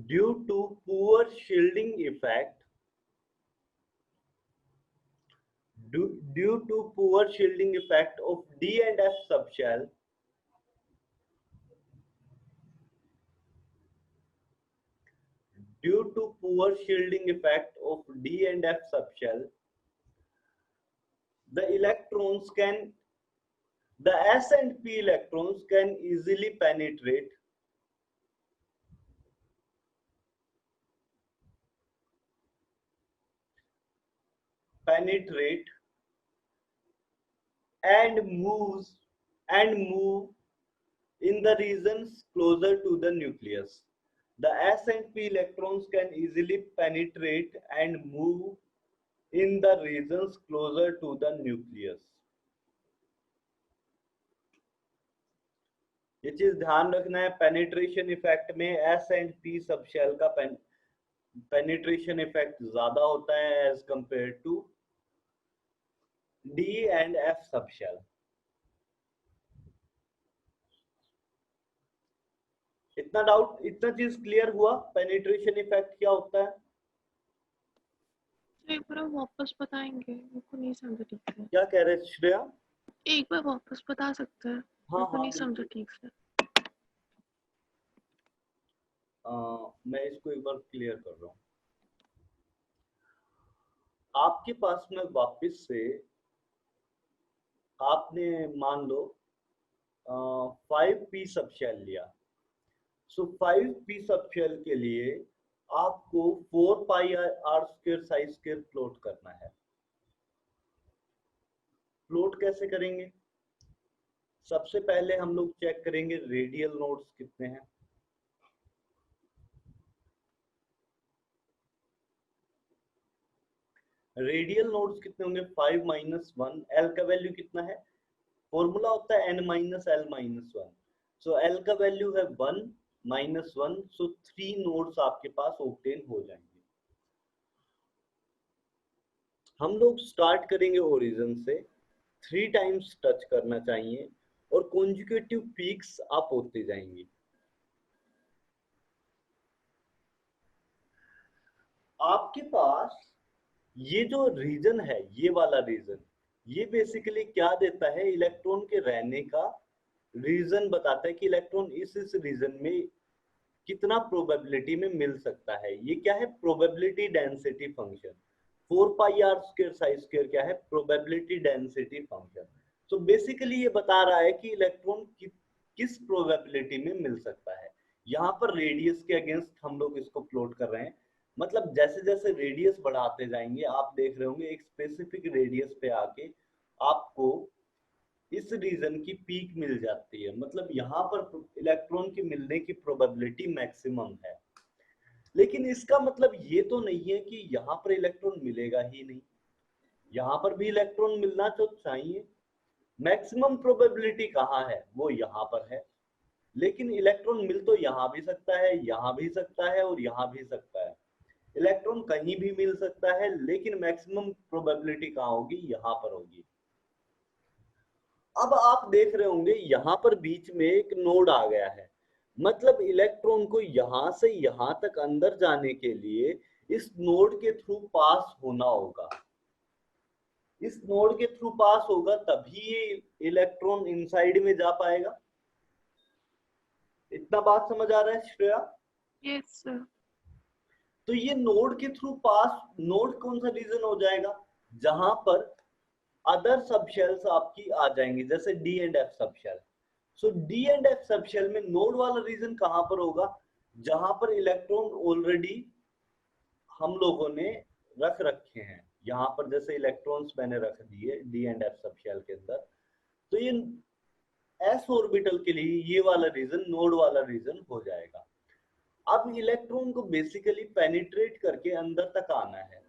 due to poor shielding effect, due to poor shielding effect of D and F subshell, due to poor shielding effect of D and F subshell, the electrons can The S and P electrons can easily penetrate and move in the regions closer to the nucleus. The S and P electrons can easily penetrate and move in the regions closer to the nucleus. ये चीज ध्यान रखना है, पेनिट्रेशन इफेक्ट में S and P sub shell का पेनिट्रेशन इफेक्ट ज्यादा होता है as compare to D and F sub shell. इतना डाउट, इतना चीज क्लियर हुआ पेनिट्रेशन इफेक्ट क्या होता है? एक बार वापस बताएंगे, मेरे को नहीं समझा ठीक से। क्या कह रहे श्रेया? एक बार वापस बता सकते हैं? हाँ मेरे को हाँ नहीं समझा ठीक से। मैं इसको एक बार क्लियर कर रहा हूँ। आपके पास में वापस से आपने मान लो 5p सब शेल लिया, सो 5p सब शेल के लिए आपको 4 pi r square psi square plot करना है। प्लॉट कैसे करेंगे? सबसे पहले हम लोग चेक करेंगे रेडियल नोड्स कितने हैं। रेडियल नोड्स कितने होंगे? 5 माइनस 1। एल का वैल्यू कितना है? फॉर्मूला होता है n minus L minus 1। So L का वैल्यू है 1 माइनस 1, सो 3 नोड्स आपके पास ऑब्टेन हो जाएंगे। हम लोग स्टार्ट करेंगे ओरिजिन से, 3 टाइम्स टच करना चाहिए और कॉन्जुगेटिव पीक्स अप होते जाएंगे। आपके पास ये जो रीजन है, ये वाला रीजन, ये बेसिकली क्या देता है? इलेक्ट्रॉन के रहने का रीजन बताता है कि इलेक्ट्रॉन इस रीजन में कितना प्रोबेबिलिटी में मिल सकता है। ये क्या है? Probability density function. 4 pi r square psi square क्या है? Probability density function. तो बेसिकली ये बता रहा है कि इलेक्ट्रॉन किस प्रोबेबिलिटी में मिल सकता है। यहाँ पर रेडियस के अगेंस्ट हम लोग इसको प्लॉट कर रहे हैं। मतलब जैसे जैसे रेडियस बढ़ाते जाएंगे आप देख रहे होंगे एक स्पेसिफिक रेडियस पे आके आपको इस रीजन की पीक मिल जाती है। मतलब यहाँ पर इलेक्ट्रॉन की मिलने की प्रोबेबिलिटी मैक्सिमम है। लेकिन इसका मतलब ये तो नहीं है कि यहाँ पर इलेक्ट्रॉन मिलेगा ही नहीं, यहाँ पर भी इलेक्ट्रॉन मिलना तो चाहिए। मैक्सिमम प्रोबेबिलिटी कहाँ है? वो यहाँ पर है। लेकिन इलेक्ट्रॉन मिल तो यहाँ भी सकता है, यहाँ भी सकता है और यहाँ भी सकता है। इलेक्ट्रॉन कहीं भी मिल सकता है, लेकिन मैक्सिमम प्रोबेबिलिटी कहाँ होगी? यहाँ पर होगी। अब आप देख रहे होंगे यहाँ पर बीच में एक नोड आ गया है, मतलब इलेक्ट्रॉन को यहां से यहां तक अंदर जाने के लिए इस नोड के थ्रू पास होना होगा। इस नोड के थ्रू पास होगा तभी ये इलेक्ट्रॉन इनसाइड में जा पाएगा। इतना बात समझ आ रहा है श्रेया? Yes sir. तो ये नोड के थ्रू पास, नोड कौन सा रीजन हो जाएगा? जहां पर अदर सबशेल्स आपकी आ जाएंगी, जैसे D and F subshell. So D and F subshell में नोड वाला रीजन कहां पर होगा? जहां पर इलेक्ट्रॉन ऑलरेडी हम लोगों ने रख रखे हैं। यहाँ पर जैसे इलेक्ट्रॉन्स मैंने रख दिए डी एंड एफ सबशेल के अंदर, तो ये एस ऑर्बिटल के लिए ये वाला रीजन, नोड वाला रीजन हो जाएगा। अब इलेक्ट्रॉन को बेसिकली पेनिट्रेट करके अंदर तक आना है।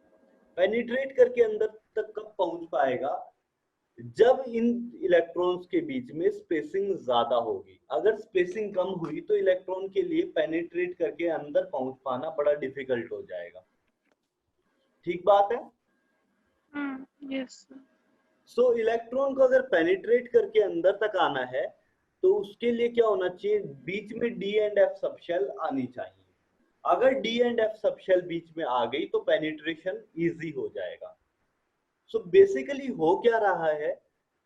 पेनिट्रेट करके अंदर तक कब पहुंच पाएगा? जब इन इलेक्ट्रॉन्स के बीच में स्पेसिंग ज्यादा होगी। अगर स्पेसिंग कम हुई तो इलेक्ट्रॉन के लिए पेनिट्रेट करके अंदर पहुंच पाना बड़ा डिफिकल्ट हो जाएगा। ठीक बात है? Yes sir. सो इलेक्ट्रॉन को अगर पेनिट्रेट करके अंदर तक आना है तो उसके लिए क्या होना चाहिए? बीच में डी एंड एफ सबशेल आनी चाहिए। अगर डी एंड एफ सबशेल बीच में आ गई तो पेनिट्रेशन इजी हो जाएगा। सो बेसिकली हो क्या रहा है?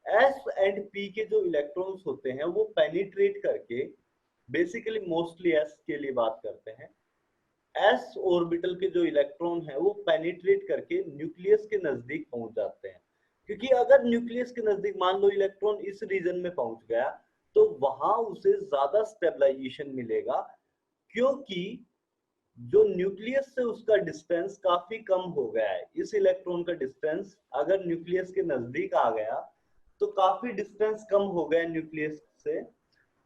एस एंड पी के जो इलेक्ट्रॉन्स होते हैं वो पेनिट्रेट करके, बेसिकली मोस्टली एस के लिए बात करते हैं, एस ऑर्बिटल के जो इलेक्ट्रॉन है वो पेनिट्रेट करके न्यूक्लियस के नजदीक पहुंच जाते हैं। क्योंकि अगर न्यूक्लियस के नजदीक मान लो इलेक्ट्रॉन इस रीजन में पहुंच गया तो वहां उसे ज्यादा स्टेबलाइजेशन मिलेगा, क्योंकि जो न्यूक्लियस से उसका डिस्टेंस काफी कम हो गया है। इस इलेक्ट्रॉन का डिस्टेंस अगर न्यूक्लियस के नजदीक आ गया तो काफी डिस्टेंस कम हो गया न्यूक्लियस से,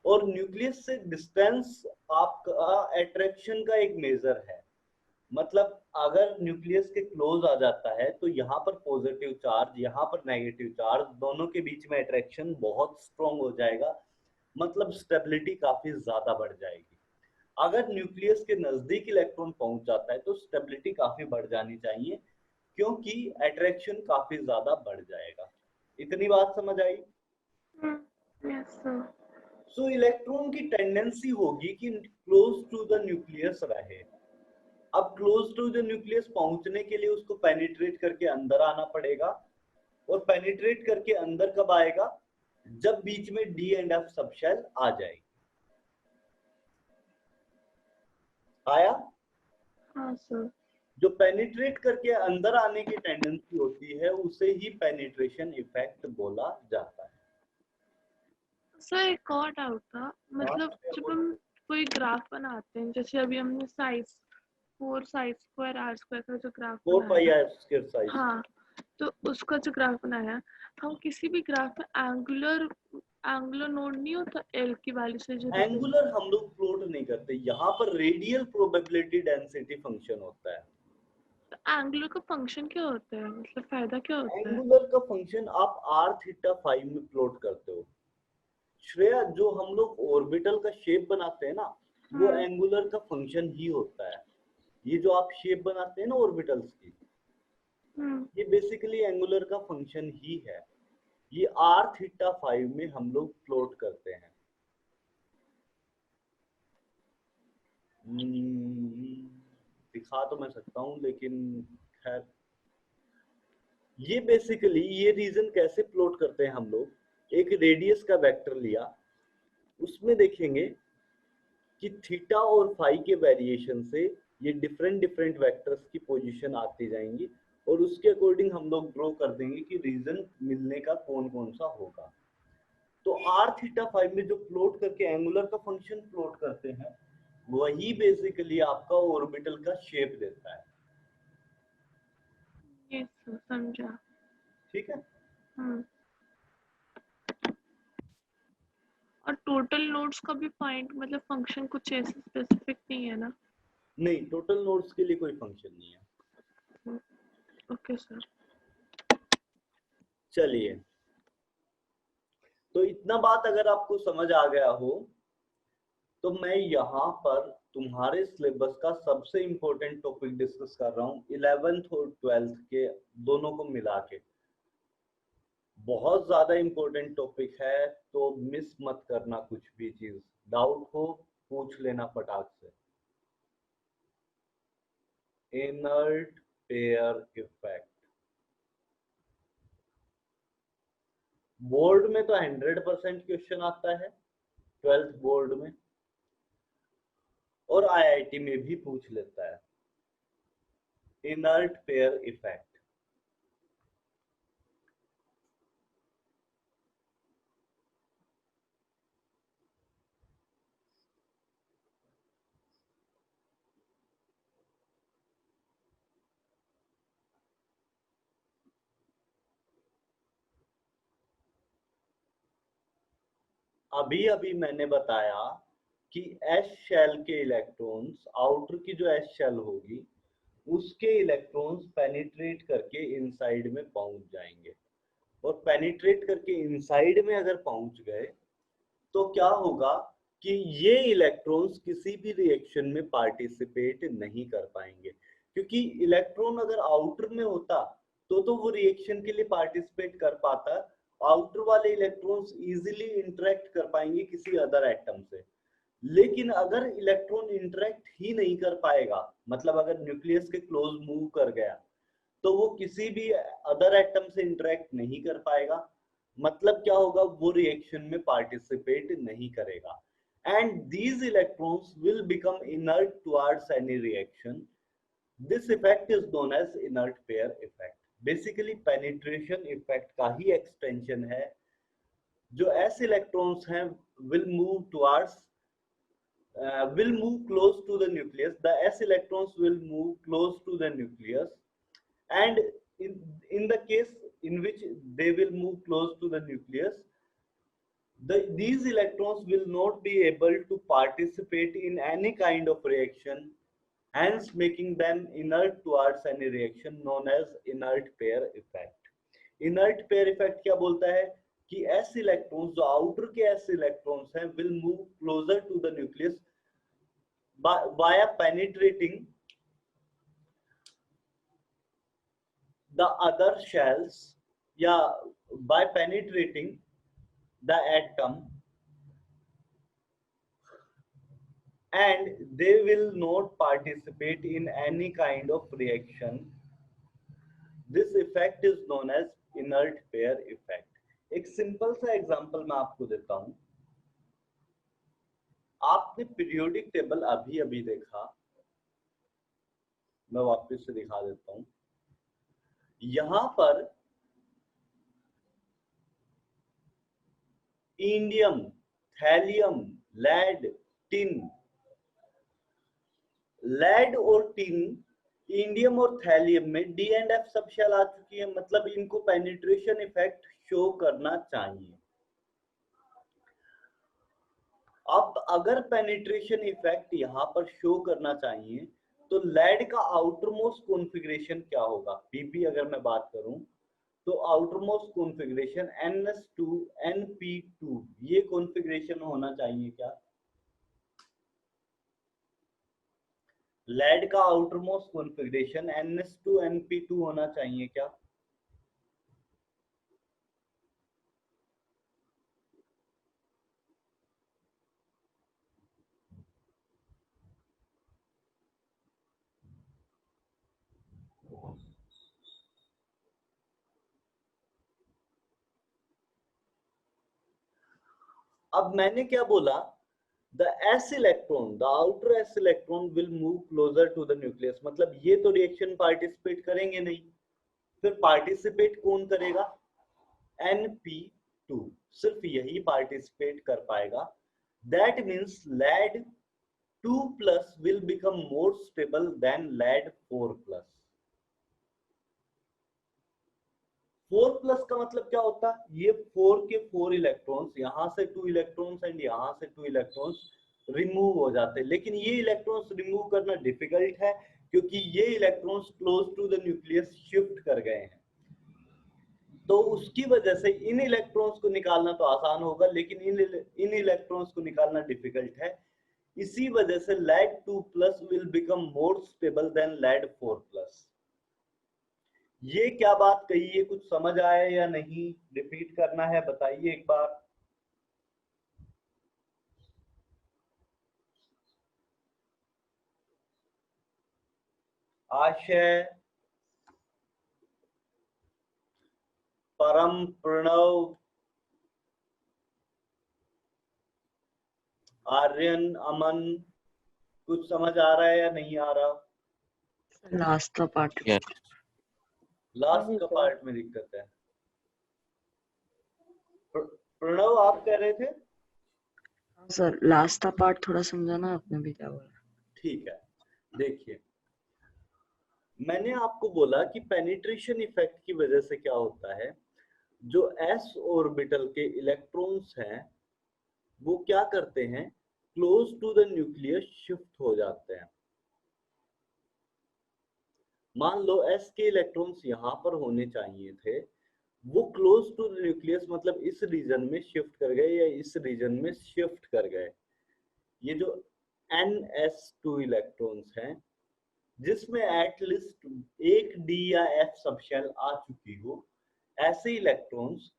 और न्यूक्लियस से डिस्टेंस आपका अट्रैक्शन का एक मेजर है। मतलब अगर न्यूक्लियस के क्लोज आ जाता है तो यहाँ पर पॉजिटिव चार्ज, यहाँ पर नेगेटिव चार्ज, दोनों के बीच में अट्रैक्शन बहुत स्ट्रॉन्ग हो जाएगा, मतलब स्टेबिलिटी काफी ज्यादा बढ़ जाएगी। अगर न्यूक्लियस के नजदीक इलेक्ट्रॉन पहुंच जाता है तो स्टेबिलिटी काफी बढ़ जानी चाहिए, क्योंकि अट्रैक्शन काफी ज्यादा बढ़ जाएगा। इतनी बात समझ आई? Yes sir. सो इलेक्ट्रॉन की टेंडेंसी होगी कि क्लोज टू द न्यूक्लियस रहे। अब क्लोज टू द न्यूक्लियस पहुंचने के लिए उसको पेनिट्रेट करके अंदर आना पड़ेगा, और पेनिट्रेट करके अंदर कब आएगा? जब बीच में डी एंड एफ सबशेल आ जाएगी। आया? हाँ सर। जो पेनिट्रेट करके अंदर आने की टेंडेंसी होती है उसे ही पेनिट्रेशन इफेक्ट बोला जाता है। सर एक और डाउट था, मतलब जब हम कोई ग्राफ बनाते हैं, जैसे अभी हमने size 4 size square r square का जो ग्राफ 4 पाई बनाया, आर स्क्वायर साइज, हाँ, तो उसका जो ग्राफ बनाया, हम किसी भी ग्राफ में एंगुलर नोड नहीं होता एल की वैल्यू से जो एंगुलर हम लोग प्लॉट नहीं करते, यहाँ पर रेडियल प्रोबेबिलिटी डेंसिटी फंक्शन होता है। तो एंगुलर का फंक्शन क्या होता है, मतलब फायदा क्या होता है? एंगुलर का फंक्शन आप आर थीटा फाई में प्लॉट करते हो। श्रेया, जो हम लोग ऑर्बिटल का शेप बनाते हैं ना, वो एंगुलर का फंक्शन ही होता है। ये जो आप शेप बनाते हैं ना ऑर्बिटल्स की, ये बेसिकली एंगुलर का फंक्शन ही है। ये आर थीटा फाइव में हम लोग प्लॉट करते हैं। दिखा तो मैं सकता हूँ, लेकिन खैर, ये बेसिकली ये रीजन कैसे प्लॉट करते हैं हम लोग। एक रेडियस का वेक्टर लिया, उसमें देखेंगे कि थीटा और फाई के वेरिएशन से ये डिफरेंट वेक्टर्स की पोजीशन आती जाएंगी, और उसके अकॉर्डिंग हम लोग ड्रॉ कर देंगे कि रीजन मिलने का कौन कौन सा होगा। तो आर थीटा फाइव में जो प्लॉट करके एंगुलर का फंक्शन प्लॉट करते हैं, वही बेसिकली आपका ऑर्बिटल का शेप देता है। यस समझा। ठीक है। और टोटल नोड्स का भी पॉइंट मतलब फंक्शन कुछ ऐसे स्पेसिफिक नहीं है ना? नहीं, टोटल नोड्स के लिए कोई फंक्शन नहीं है। Okay sir. चलिए, तो इतना बात अगर आपको समझ आ गया हो तो मैं यहाँ पर तुम्हारे सिलेबस का सबसे इंपॉर्टेंट टॉपिक डिस्कस कर रहा हूँ, 11th और 12th के दोनों को मिला के। बहुत ज्यादा इंपॉर्टेंट टॉपिक है, तो मिस मत करना। कुछ भी चीज डाउट हो पूछ लेना फटाक से। इनर्ट पेयर इफेक्ट बोर्ड में तो 100% क्वेश्चन आता है, 12th बोर्ड में, और आईआईटी में भी पूछ लेता है। इनर्ट पेयर इफेक्ट अभी अभी मैंने बताया कि एस शेल के इलेक्ट्रॉन्स, आउटर की जो एस शेल होगी उसके इलेक्ट्रॉन्स पेनिट्रेट करके इनसाइड में पहुंच जाएंगे, और पेनिट्रेट करके इनसाइड में अगर पहुंच गए तो क्या होगा कि ये इलेक्ट्रॉन्स किसी भी रिएक्शन में पार्टिसिपेट नहीं कर पाएंगे, क्योंकि इलेक्ट्रॉन अगर आउटर में होता तो वो रिएक्शन के लिए पार्टिसिपेट कर पाता। आउटर वाले इलेक्ट्रॉन्स इजीली इंटरेक्ट कर पाएंगे किसी अदर एटम से, लेकिन अगर इलेक्ट्रॉन इंटरेक्ट ही नहीं कर पाएगा, मतलब अगर न्यूक्लियस के क्लोज मूव कर गया, तो वो किसी भी अदर एटम से इंटरेक्ट नहीं कर पाएगा। मतलब क्या होगा, वो रिएक्शन में पार्टिसिपेट नहीं करेगा, and these electrons will become inert towards any reaction. This effect is known as inert pair effect. Basically penetration effect का ही एक्सटेंशन है। जो s इलेक्ट्रॉन्स हैं will move towards will move close to the nucleus. The s electrons will move close to the nucleus, and in the case in which they will move close to the nucleus, these electrons will not be able to participate in any kind of reaction, hence making them inert towards any reaction, known as inert pair effect. Inert pair effect क्या बोलता है कि s electrons, जो outer के s electrons हैं, will move closer to the nucleus via penetrating the other shells, by penetrating the atom, and they will not participate in any kind of reaction. This effect is known as inert pair effect. एक सिंपल सा एग्जांपल मैं आपको देता हूं। आपने पीरियोडिक टेबल अभी अभी देखा, मैं वापस से दिखा देता हूं। यहां पर indium, thallium, lead, tin, lead और टिन, इंडियम और थैलियम में D and F sub shell आ चुकी है, मतलब इनको पेनिट्रेशन इफेक्ट शो करना चाहिए। अब अगर पेनिट्रेशन इफेक्ट यहां पर शो करना चाहिए तो लेड का आउटर मोस्ट कॉन्फ़िगरेशन क्या होगा? पीपी अगर मैं बात करूं तो outer most configuration NS2 NP2, ये कॉन्फ़िगरेशन होना चाहिए क्या? लेड का outer most configuration NS2 NP2 होना चाहिए क्या? अब मैंने क्या बोला? The s electron, the outer s electron will move closer to the nucleus, मतलब ये तो रिएक्शन पार्टिसिपेट करेंगे नहीं, फिर पार्टिसिपेट कौन करेगा? NP2, सिर्फ यही पार्टिसिपेट कर पाएगा। That means lead 2+ will become more stable than lead 4+। 4+ का मतलब क्या होता है? ये 4 के 4 इलेक्ट्रॉन्स, यहां से 2 इलेक्ट्रॉन्स एंड यहां से 2 इलेक्ट्रॉन्स रिमूव हो जाते हैं, लेकिन ये इलेक्ट्रॉन्स रिमूव करना डिफिकल्ट है क्योंकि ये electrons close to the nucleus shift कर गए हैं। तो उसकी वजह से इन इलेक्ट्रॉन्स को निकालना तो आसान होगा, लेकिन इन इलेक्ट्रॉन्स को निकालना डिफिकल्ट है। इसी वजह से lead 2+ will become more stable than lead 4+। ये क्या बात कही है, कुछ समझ आया या नहीं? रिपीट करना है, बताइए एक बार। आशय, परम, प्रणव, आर्यन, अमन, कुछ समझ आ रहा है या नहीं आ रहा? लास्ट का पार्ट। लास्ट का पार्ट में दिक्कत है। प्रणव आप कह रहे थे? हाँ सर, लास्ट का पार्ट थोड़ा समझाना, आपने भी क्या बोला? ठीक है, देखिए मैंने आपको बोला कि पेनिट्रेशन इफेक्ट की वजह से क्या होता है, जो s ऑर्बिटल के इलेक्ट्रॉन्स हैं वो क्या करते हैं, close to the nucleus shift हो जाते हैं। मान लो s के इलेक्ट्रॉन्स यहां पर होने चाहिए थे, वो क्लोज टू द न्यूक्लियस मतलब इस रीजन में शिफ्ट कर गए या इस रीजन में शिफ्ट कर गए। ये जो NS2 इलेक्ट्रॉन्स हैं जिसमें एटलीस्ट एक D या F सबशेल आ चुकी हो, ऐसे electrons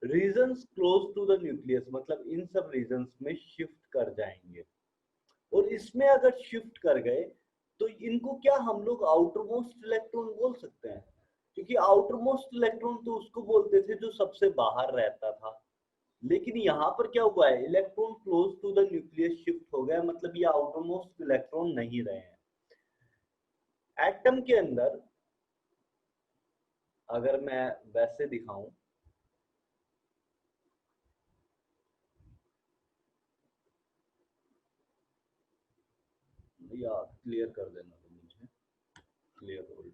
regions close to the nucleus मतलब इन सब रीजन्स में शिफ्ट कर जाएंगे। और इसमें अगर शिफ्ट कर गए तो इनको क्या हम लोग आउटर मोस्ट इलेक्ट्रॉन बोल सकते हैं, क्योंकि आउटर मोस्ट इलेक्ट्रॉन तो उसको बोलते थे जो सबसे बाहर रहता था। लेकिन यहाँ पर क्या हुआ है, electron close to the nucleus shift हो गया, मतलब ये आउटर मोस्ट इलेक्ट्रॉन नहीं रहे हैं। एटम के अंदर अगर मैं वैसे दिखाऊं, या क्लियर कर देना तो मुझे क्लियर होल्ड।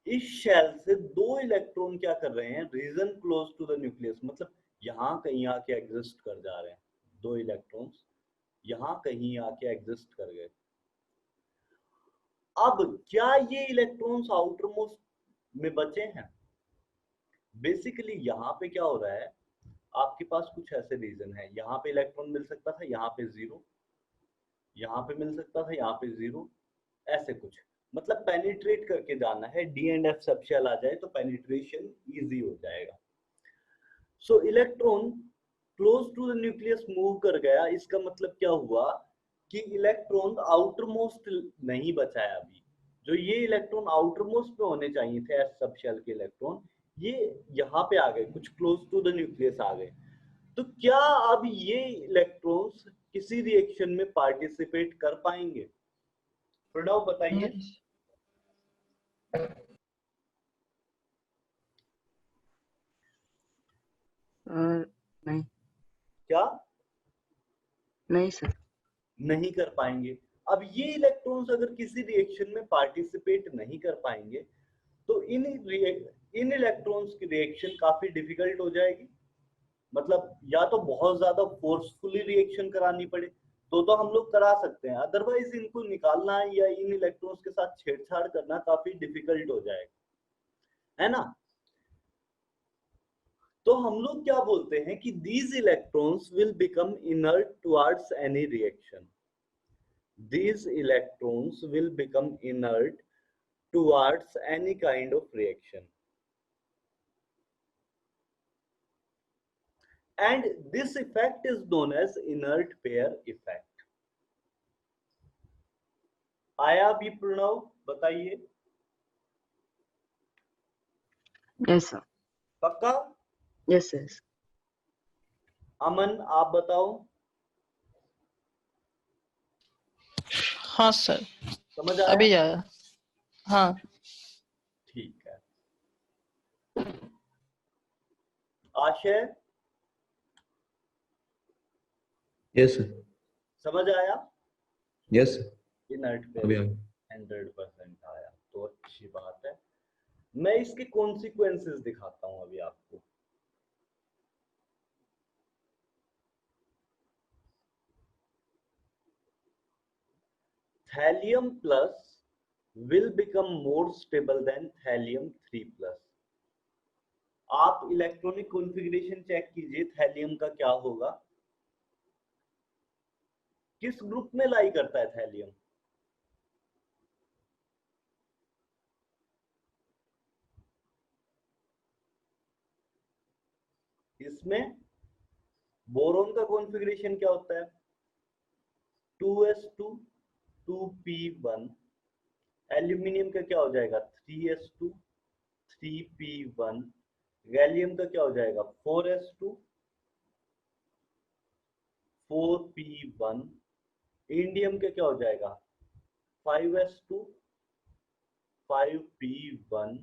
इस शेल से दो इलेक्ट्रॉन क्या कर रहे हैं, region close to the nucleus, मतलब यहां कहीं आके एग्जिस्ट कर जा रहे हैं। दो इलेक्ट्रॉन्स यहां कहीं आके एग्जिस्ट कर गए। अब क्या ये इलेक्ट्रॉन्स आउटर मोस्ट में बचे हैं? बेसिकली यहाँ पे क्या हो रहा है, आपके पास कुछ ऐसे रीजन है, यहाँ पे इलेक्ट्रॉन मिल सकता था, यहाँ पे जीरो, यहाँ पे मिल सकता था, यहाँ पे जीरो, ऐसे कुछ, मतलब पेनिट्रेट करके जाना है। D and F sub shell आ जाए तो पेनिट्रेशन इजी हो जाएगा। So electron close to the nucleus move कर गया। इसका मतलब क्या हुआ कि इलेक्ट्रॉन आउटर मोस्ट नहीं बचा है अभी। जो ये इलेक्ट्रॉन आउटर मोस्ट पे होने चाहिए थे एस सब शेल के इलेक्ट्रॉन, ये यहाँ पे आ गए, कुछ क्लोज टू द न्यूक्लियस आ गए। तो क्या अब ये इलेक्ट्रॉन्स किसी रिएक्शन में पार्टिसिपेट कर पाएंगे? प्रणव बताइए। नहीं। क्या नहीं सर। नहीं कर पाएंगे? अब ये इलेक्ट्रॉन्स अगर किसी रिएक्शन में पार्टिसिपेट नहीं कर पाएंगे तो इन इलेक्ट्रॉन्स की रिएक्शन काफी डिफिकल्ट हो जाएगी। मतलब या तो बहुत ज्यादा फोर्सफुली रिएक्शन करानी पड़े तो हम लोग करा सकते हैं, अदरवाइज इनको निकालना या इन इलेक्ट्रॉन्स के साथ छेड़छाड़ करना काफी डिफिकल्ट हो जाएगा, है ना। तो हम लोग क्या बोलते हैं कि these electrons will become inert towards any reaction. These electrons will become inert towards any kind of reaction. And this effect is known as inert pair effect. आया भी प्रणव, बताइए। Yes sir. पक्का? Yes yes. अमन आप बताओ। हाँ सर, समझ आया? अभी आया। हाँ ठीक है। आशय यस सर। समझ आया? Yes sir. इनर्ट अभी पेयर आया। 100% आया तो अच्छी बात है। मैं इसके कॉन्सिक्वेंसेस दिखाता हूं अभी आपको। Thallium plus will become more stable then thallium 3+। आप इलेक्ट्रॉनिक कॉन्फ़िगरेशन चेक कीजिए, थैलियम का क्या होगा, किस ग्रुप में लाई करता है थैलियम? इसमें बोरोन का कॉन्फ़िगरेशन क्या होता है? 2s2 2p1। एल्यूमिनियम का क्या हो जाएगा? 3s2 3p1। गैलियम का क्या हो जाएगा? 4s2 4p1। इंडियम का क्या हो जाएगा? 5s2 5p1।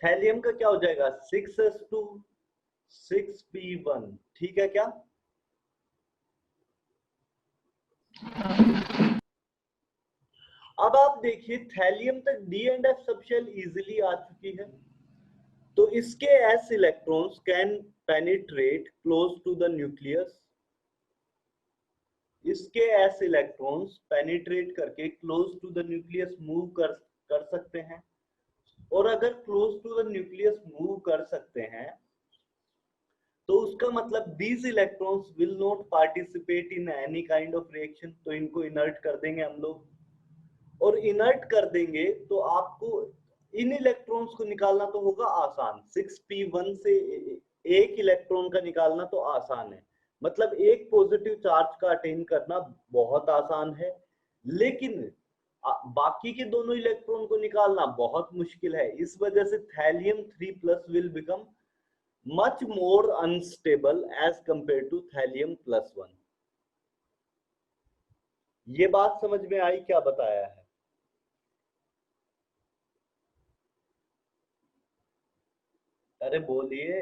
थैलियम का क्या हो जाएगा? 6s2 6p1। ठीक है क्या? अब आप देखिए थैलियम तक D and F sub shell easily आ चुकी है, तो इसके S electrons can penetrate close to the nucleus. इसके एस इलेक्ट्रॉन्स पेनिट्रेट करके close to the nucleus move कर सकते हैं। और अगर close to the nucleus move कर सकते हैं तो उसका मतलब these electrons will not participate in any kind of reaction, तो इनको इनर्ट कर देंगे हम लोग। और इनर्ट कर देंगे तो आपको इन इलेक्ट्रॉन्स को निकालना तो होगा आसान। 6p1 से एक इलेक्ट्रॉन का निकालना तो आसान है, मतलब एक पॉजिटिव चार्ज का अटेन करना बहुत आसान है, लेकिन बाकी के दोनों इलेक्ट्रॉन को निकालना बहुत मुश्किल है। इस वजह से thallium 3+ will become much more unstable as compare to thallium +1। ये बात समझ में आई क्या बताया है? अरे बोलिए,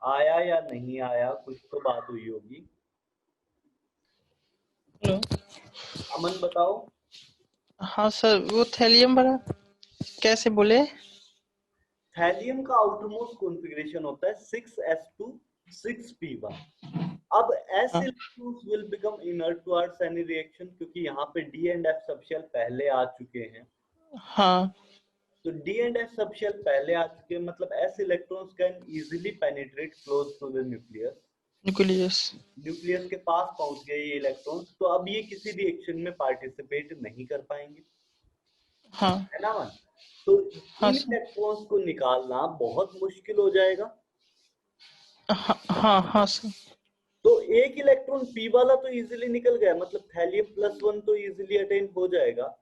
आया या नहीं आया, कुछ तो बात हुई होगी। हेलो। अमन बताओ। हाँ सर, वो थैलियम वाला कैसे बोले? थैलियम का आउटरमोस्ट कॉन्फ़िगरेशन होता है 6s2 6p1। अब s हाँ electrons will become inert towards any reaction, क्योंकि यहाँ पे d and f सबशेल पहले आ चुके हैं। हाँ तो d and f सबशेल पहले आ चुके हैं, मतलब s electrons can easily penetrate close to the nucleus। Nucleus. Nucleus के पास पहुंच गए ये इलेक्ट्रॉन्स, तो अब ये किसी रिएक्शन में पार्टिसिपेट नहीं कर पाएंगे, हाँ है ना मन? तो हाँ इन सर। इलेक्ट्रॉन्स को निकालना बहुत मुश्किल हो जाएगा। हाँ हाँ हाँ सर। तो एक इलेक्ट्रॉन p वाला तो इजीली निकल गया, मतलब थैलियम +1 तो इजीली अटेन हो जाएगा।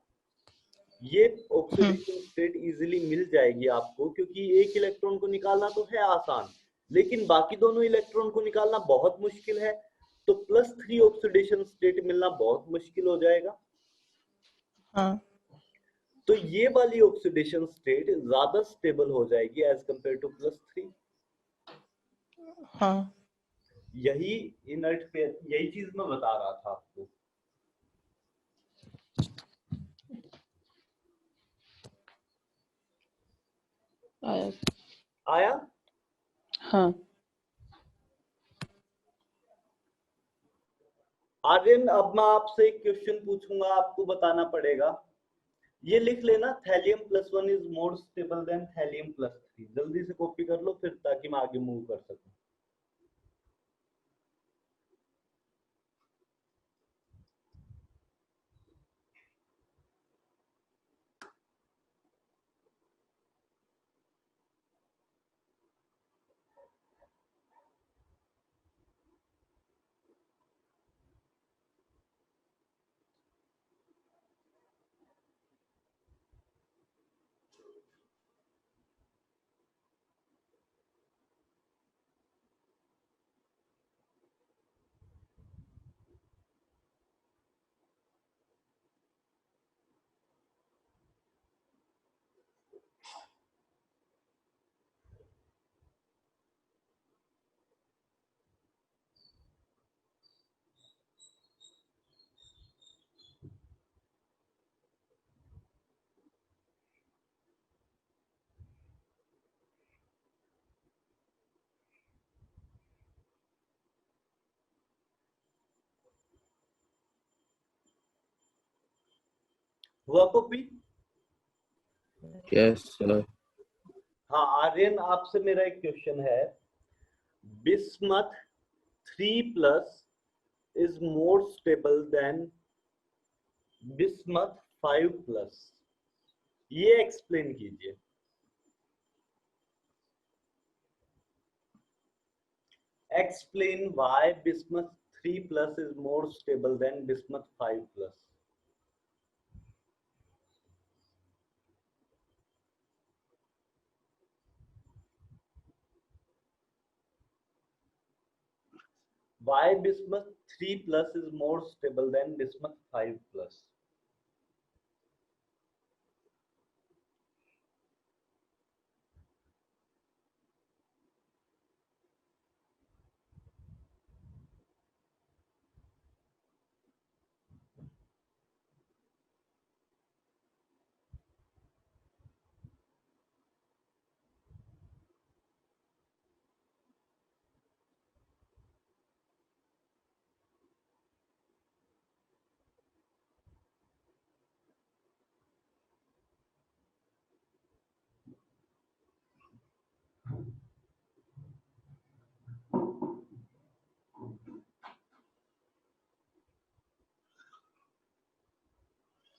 ये ऑक्सीडेशन स्टेट इजीली मिल जाएगी आपको, क्योंकि एक इलेक्ट्रॉन को निकालना तो है आसान, लेकिन बाकी दोनों इलेक्ट्रॉन को निकालना बहुत मुश्किल है। तो +3 ऑक्सीडेशन स्टेट मिलना बहुत मुश्किल हो जाएगा। हाँ तो ये वाली ऑक्सीडेशन स्टेट ज्यादा स्टेबल हो जाएगी एज कंपेयर टू +3। हाँ यही इनर्ट पेयर, यही चीज मैं बता रहा था आपको। आया। आया? हाँ आर्यन, अब मैं आपसे एक क्वेश्चन पूछूंगा, आपको बताना पड़ेगा। ये लिख लेना, thallium +1 is more stable then thallium +3। जल्दी से कॉपी कर लो फिर, ताकि मैं आगे मूव कर सकूं। हुआ कॉपी? Yes, sir. हाँ आर्यन, आपसे मेरा एक क्वेश्चन है। Bismuth 3+ is more stable than bismuth 5+। ये एक्सप्लेन कीजिए। Explain why bismuth 3+ is more stable than bismuth 5+। Why bismuth 3+ is more stable than bismuth 5+?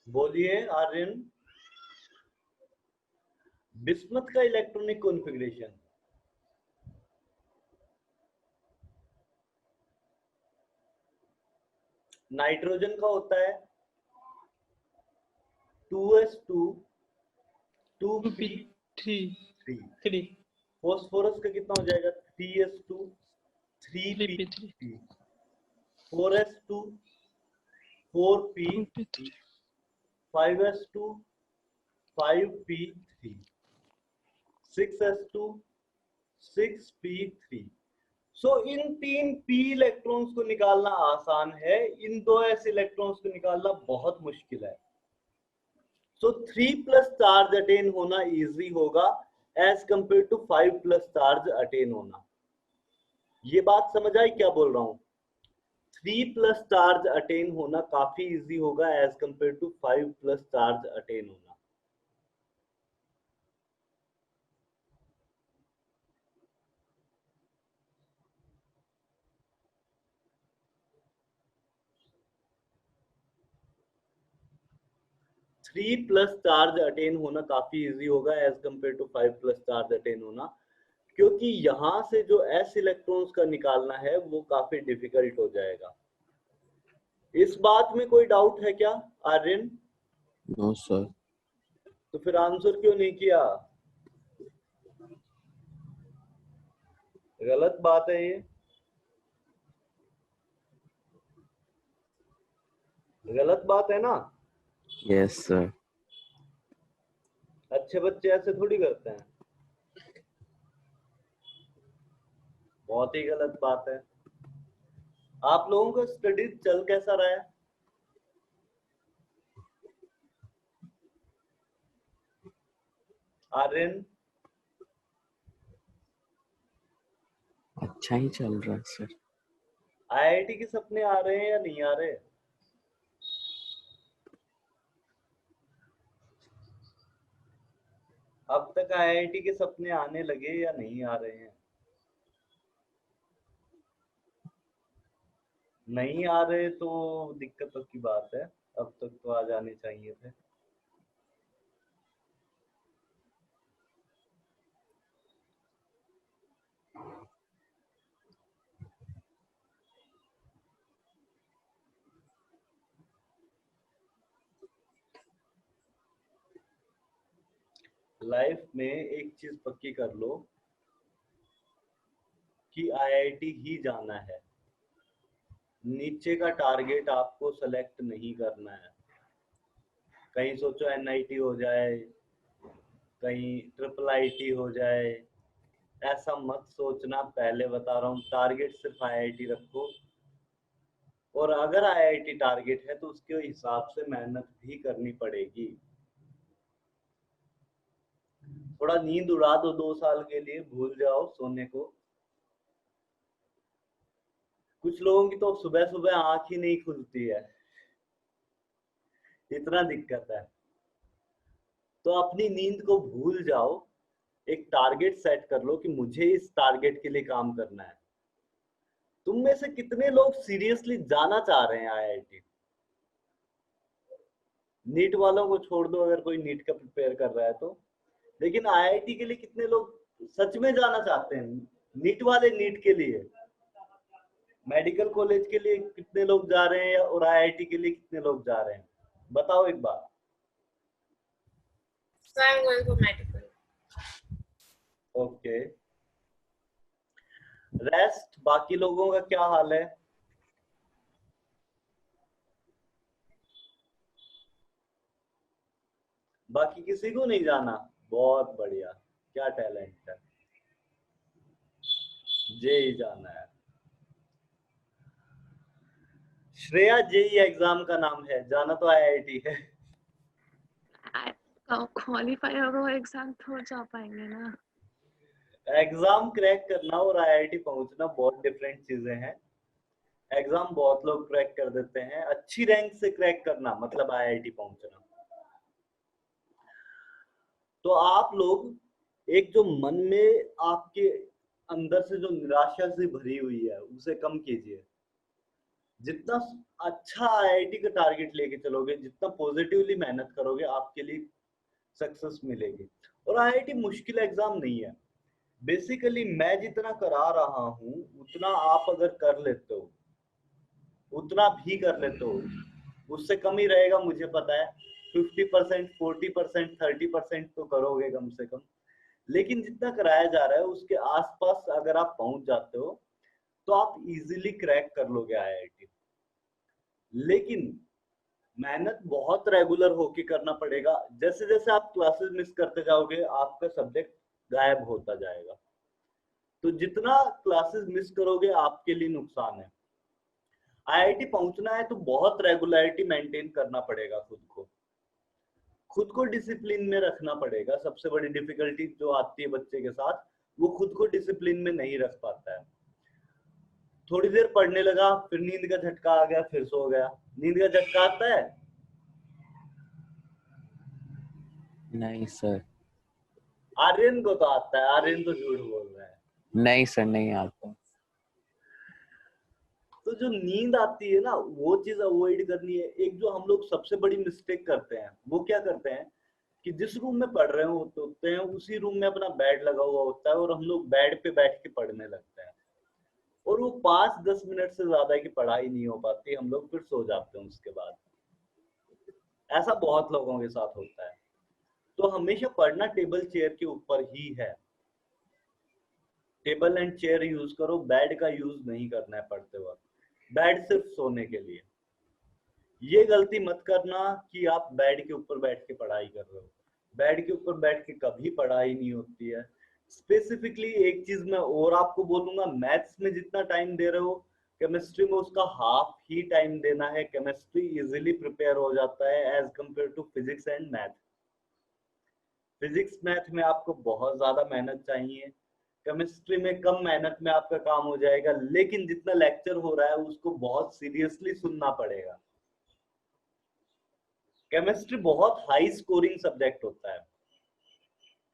बोलिए आर्यन। बिस्मथ का इलेक्ट्रॉनिक कॉन्फ़िगरेशन नाइट्रोजन का होता है 2s2 2p3। 3 फॉस्फोरस का कितना हो जाएगा 3s2 3p3 4s2 4p3 5s2 5p3 6s2 6p3। सो इन 3 p इलेक्ट्रॉन्स को निकालना आसान है, इन 2 s इलेक्ट्रॉन्स को निकालना बहुत मुश्किल है। सो 3 प्लस चार्ज अटेन होना इजी होगा as compare to 5 plus charge attain होना। ये बात समझ आई क्या बोल रहा हूं? 3 प्लस चार्ज अटेन होना काफी इजी होगा as compare to 5 plus charge attain होना। थ्री प्लस चार्ज अटेन होना काफी इजी होगा as compare to 5 plus charge attain होना, क्योंकि यहां से जो s इलेक्ट्रॉन्स का निकालना है वो काफी डिफिकल्ट हो जाएगा। इस बात में कोई डाउट है क्या आर्यन? No sir. तो फिर आंसर क्यों नहीं किया? गलत बात है ये, गलत बात है ना? Yes sir. अच्छे बच्चे ऐसे थोड़ी करते हैं, बहुत ही गलत बात है। आप लोगों का स्टडी चल कैसा रहा है? आर्यन अच्छा ही चल रहा है सर। आईआईटी के सपने आ रहे हैं या नहीं आ रहे? अब तक आईआईटी के सपने आने लगे या नहीं आ रहे हैं? नहीं आ रहे तो दिक्कतों की बात है, अब तक तो आ जाने चाहिए थे। लाइफ में एक चीज पक्की कर लो कि आईआईटी ही जाना है। नीचे का टारगेट आपको सेलेक्ट नहीं करना है। कहीं सोचो एनआईटी हो जाए, कहीं ट्रिपल आईटी हो जाए, ऐसा मत सोचना। पहले बता रहा हूँ, टारगेट सिर्फ आईआईटी रखो, और अगर आईआईटी टारगेट है तो उसके हिसाब से मेहनत भी करनी पड़ेगी। थोड़ा नींद उड़ा दो 2 साल के लिए, भूल जाओ सोने को। कुछ लोगों की तो सुबह सुबह आंख ही नहीं खुलती है, इतना दिक्कत है। तो अपनी नींद को भूल जाओ, एक टारगेट सेट कर लो कि मुझे इस टारगेट के लिए काम करना है। तुम में से कितने लोग सीरियसली जाना चाह रहे हैं आईआईटी? नीट वालों को छोड़ दो, अगर कोई नीट का प्रिपेयर कर रहा है तो। लेकिन आईआईटी के लिए कितने लोग सच में जाना चाहते हैं? नीट वाले नीट के लिए, मेडिकल कॉलेज के लिए कितने लोग जा रहे हैं और आईआईटी के लिए कितने लोग जा रहे हैं? बताओ एक बार। So I'm going for medical. Okay, rest बाकी लोगों का क्या हाल है? बाकी किसी को नहीं जाना? बहुत बढ़िया, क्या टैलेंट है। जेई जाना है। श्रेया जेई एग्जाम का नाम है, जाना तो आईआईटी है। क्वालिफाई होगा वो एग्जाम तो जा पाएंगे ना। एग्जाम क्रैक करना और आईआईटी पहुंचना बहुत डिफरेंट चीजें हैं। एग्जाम बहुत लोग क्रैक कर देते हैं, अच्छी रैंक से क्रैक करना मतलब आईआईटी पहुंचना। तो आप लोग एक जो मन में आपके अंदर से जो निराशा से भरी हुई है उसे कम कीजिए। जितना अच्छा आईआईटी का टारगेट लेके चलोगे, जितना पॉजिटिवली मेहनत करोगे, आपके लिए सक्सेस मिलेगी। और आईआईटी मुश्किल एग्जाम नहीं है। बेसिकली मैं जितना करा रहा हूं उतना आप अगर कर लेते हो उतना भी कर लेते हो, उससे कम ही रहेगा मुझे पता है। 50%, 40%, 30% तो करोगे कम से कम, लेकिन जितना कराया जा रहा है उसके आसपास अगर आप पहुंच जाते हो तो आप इजीली क्रैक कर लोगे आईआईटी। लेकिन मेहनत बहुत रेगुलर होके करना पड़ेगा। जैसे जैसे आप क्लासेस मिस करते जाओगे आपका सब्जेक्ट गायब होता जाएगा। तो जितना क्लासेस मिस करोगे आपके लिए नुकसान है। आईआईटी पहुंचना है तो बहुत रेगुलरिटी मेंटेन करना पड़ेगा, खुद को डिसिप्लिन में रखना पड़ेगा। सबसे बड़ी डिफिकल्टी जो आती है बच्चे के साथ, वो खुद को डिसिप्लिन में नहीं रख पाता है। थोड़ी देर पढ़ने लगा, फिर नींद का झटका आ गया, फिर सो गया। नींद का झटका आता है? नहीं सर। आर्यन को तो आता है, आर्यन तो झूठ बोल रहा है। नहीं सर, नहीं आता। तो जो नींद आती है ना, वो चीज अवॉइड करनी है। एक जो हम लोग सबसे बड़ी मिस्टेक करते हैं, वो क्या करते हैं कि जिस रूम में पढ़ रहे होते हैं उसी रूम में अपना बेड लगा हुआ होता है और हम लोग बेड पे बैठ के पढ़ने लगते हैं, और वो 5-10 मिनट से ज्यादा की पढ़ाई नहीं हो पाती, हम लोग फिर सो जाते हैं उसके बाद। ऐसा बहुत लोगों के साथ होता है। तो हमेशा पढ़ना टेबल चेयर के ऊपर ही है। टेबल एंड चेयर यूज करो, बेड का यूज नहीं करना है पढ़ते वक्त। बेड सिर्फ सोने के लिए। ये गलती मत करना कि आप बेड के ऊपर बैठ के पढ़ाई कर रहे हो। बेड के ऊपर बैठ के कभी पढ़ाई नहीं होती है। स्पेसिफिकली एक चीज मैं और आपको बोलूंगा, मैथ्स में जितना टाइम दे रहे हो केमिस्ट्री में उसका हाफ ही टाइम देना है। केमिस्ट्री इजीली प्रिपेयर हो जाता है as compare to physics and math. Physics math में आपको बहुत ज्यादा मेहनत चाहिए, केमिस्ट्री में कम मेहनत में आपका काम हो जाएगा, लेकिन जितना लेक्चर हो रहा है उसको बहुत सीरियसली सुनना पड़ेगा। केमिस्ट्री बहुत हाई स्कोरिंग सब्जेक्ट होता है।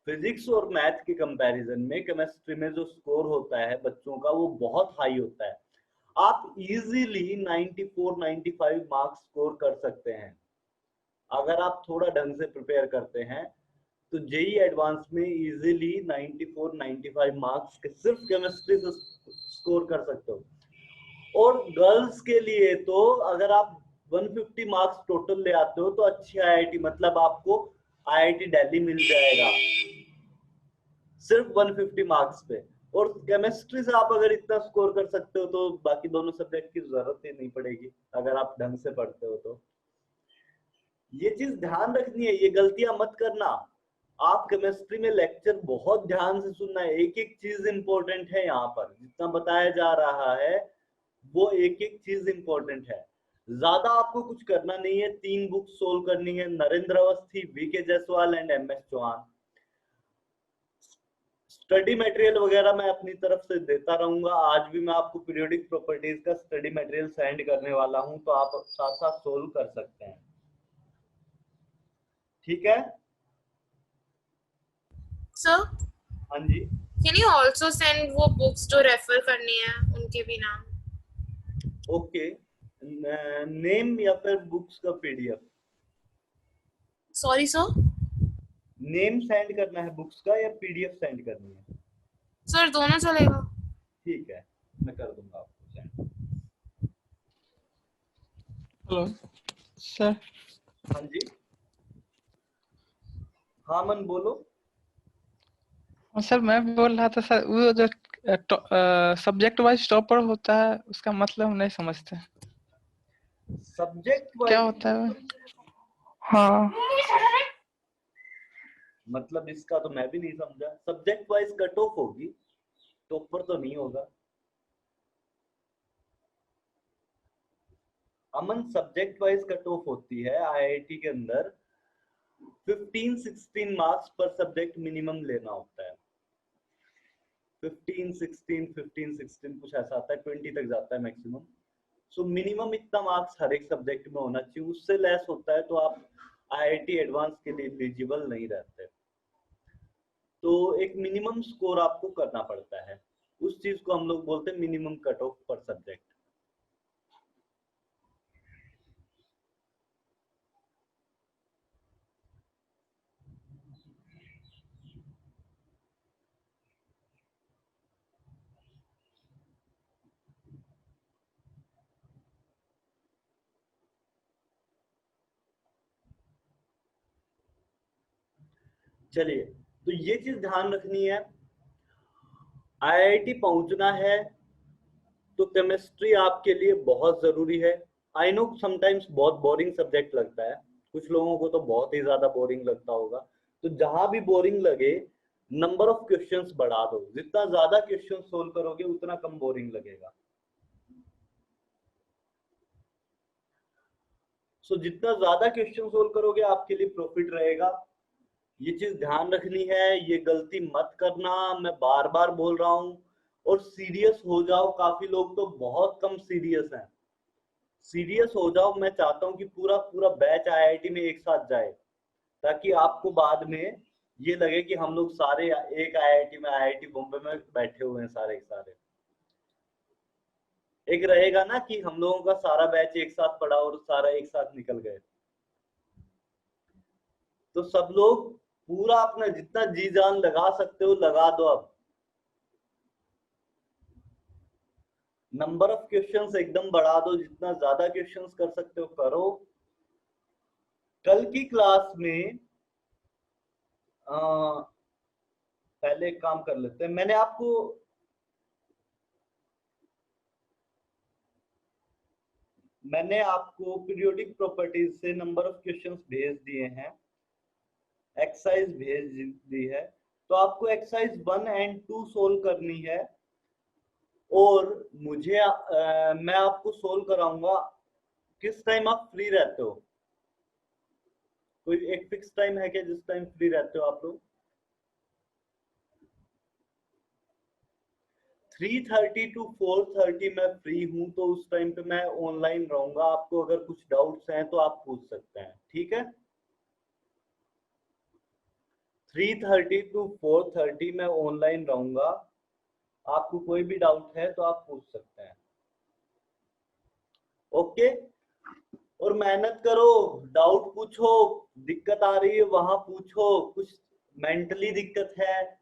फिजिक्स और मैथ के कंपैरिजन में केमिस्ट्री में जो स्कोर होता है बच्चों का वो बहुत हाई होता है। आप इजीली 94, 95 मार्क्स स्कोर कर सकते हैं अगर आप थोड़ा ढंग से प्रिपेयर करते हैं। तो जेई एडवांस में इजीली 94, 95 मार्क्स के सिर्फ केमिस्ट्री से स्कोर कर सकते हो। और गर्ल्स के लिए तो अगर आप 150 मार्क्स टोटल ले आते हो तो अच्छी आईआईटी, मतलब आपको आईआईटी दिल्ली मिल जाएगा सिर्फ 150 मार्क्स पे। और केमिस्ट्री से आप अगर इतना स्कोर कर सकते हो तो बाकी दोनों सब्जेक्ट की जरूरत ही नहीं पड़ेगी अगर आप ढंग से पढ़ते हो तो। ये चीज ध्यान रखनी है, ये गलतियां मत करना। आप केमिस्ट्री में लेक्चर बहुत ध्यान से सुनना है, एक एक चीज इंपॉर्टेंट है। यहाँ पर जितना बताया जा रहा है वो एक एक चीज इंपॉर्टेंट है। ज्यादा आपको कुछ करना नहीं है। 3 बुक सोल्व करनी है, Narendra Awasthi, VK Jaiswal and MS Chauhan. Study material वगैरह मैं अपनी तरफ से देता रहूंगा। आज भी मैं आपको पीरियोडिक प्रॉपर्टीज का स्टडी मटेरियल सेंड करने वाला हूं, तो आप साथ साथ सोल्व कर सकते हैं। ठीक है सर, हाँ जी। कैन यू आल्सो सेंड वो बुक्स जो रेफर करनी है उनके भी नाम? ओके, नेम या फिर बुक्स का PDF? Sorry sir? Name send करना है बुक्स का या पीडीएफ सेंड करनी है? सर दोनों चलेगा। ठीक है, मैं कर दूंगा आपको सेंड। Hello sir. हाँ जी, हाँ मन बोलो। सर मैं बोल रहा था सर, वो जो सब्जेक्ट वाइज टॉपर होता है उसका मतलब हम नहीं समझते, सब्जेक्ट क्या वाइज होता है? हाँ मतलब इसका तो मैं भी नहीं समझा। सब्जेक्ट वाइज कट ऑफ होगी, टॉपर तो नहीं होगा। अमन, सब्जेक्ट वाइज कट ऑफ होती है आईआईटी के अंदर। 15-16 मार्क्स पर सब्जेक्ट मिनिमम लेना होता है। 15-16 कुछ ऐसा आता है, 20 तक जाता है मैक्सिमम। सो मिनिमम इतना मार्क्स हर एक सब्जेक्ट में होना चाहिए, उससे लेस होता है तो आप आईआईटी एडवांस के लिए एलिजिबल नहीं रहते। तो एक मिनिमम स्कोर आपको करना पड़ता है, उस चीज को हम लोग बोलते हैं मिनिमम कट ऑफ पर सब्जेक्ट। चलिए, तो ये चीज ध्यान रखनी है, आईआईटी पहुंचना है तो केमिस्ट्री आपके लिए बहुत जरूरी है। आई नो समटाइम्स बहुत बोरिंग सब्जेक्ट लगता है, कुछ लोगों को तो बहुत ही ज्यादा बोरिंग लगता होगा, तो जहां भी बोरिंग लगे नंबर ऑफ क्वेश्चंस बढ़ा दो, जितना ज्यादा क्वेश्चन सोल्व करोगे उतना कम बोरिंग लगेगा। सो जितना ज्यादा क्वेश्चन सोल्व करोगे आपके लिए प्रॉफिट रहेगा। ये चीज ध्यान रखनी है, ये गलती मत करना, मैं बार बार बोल रहा हूं। और सीरियस हो जाओ, काफी लोग तो बहुत कम सीरियस हैं, सीरियस हो जाओ। मैं चाहता हूं कि पूरा पूरा बैच आईआईटी में एक साथ जाए, ताकि आपको बाद में ये लगे कि हम लोग सारे एक आईआईटी में, आईआईटी बॉम्बे में बैठे हुए हैं सारे के सारे। एक रहेगा ना कि हम लोगों का सारा बैच एक साथ पढ़ा और सारा एक साथ निकल गए। तो सब लोग पूरा अपना जितना जी जान लगा सकते हो लगा दो। अब नंबर ऑफ क्वेश्चंस एकदम बढ़ा दो, जितना ज्यादा क्वेश्चंस कर सकते हो करो। कल की क्लास में पहले एक काम कर लेते हैं, मैंने आपको पीरियोडिक प्रॉपर्टीज से नंबर ऑफ क्वेश्चंस भेज दिए हैं, एक्सरसाइज भेज दी है, तो आपको एक्सरसाइज 1 और 2 सोल्व करनी है। और मैं आपको सोल्व कराऊंगा। किस टाइम आप फ्री रहते हो? कोई एक फिक्स टाइम है क्या जिस टाइम फ्री रहते हो आप लोग? 3:30 to 4:30 मैं फ्री हूं, तो उस टाइम पे मैं ऑनलाइन रहूंगा। आपको अगर कुछ डाउट्स हैं तो आप पूछ सकते हैं, ठीक है? 3:30 to 4:30 मैं ऑनलाइन रहूंगा, आपको कोई भी डाउट है तो आप पूछ सकते हैं, ओके? और मेहनत करो, डाउट पूछो, दिक्कत आ रही है वहां पूछो, कुछ मेंटली दिक्कत है,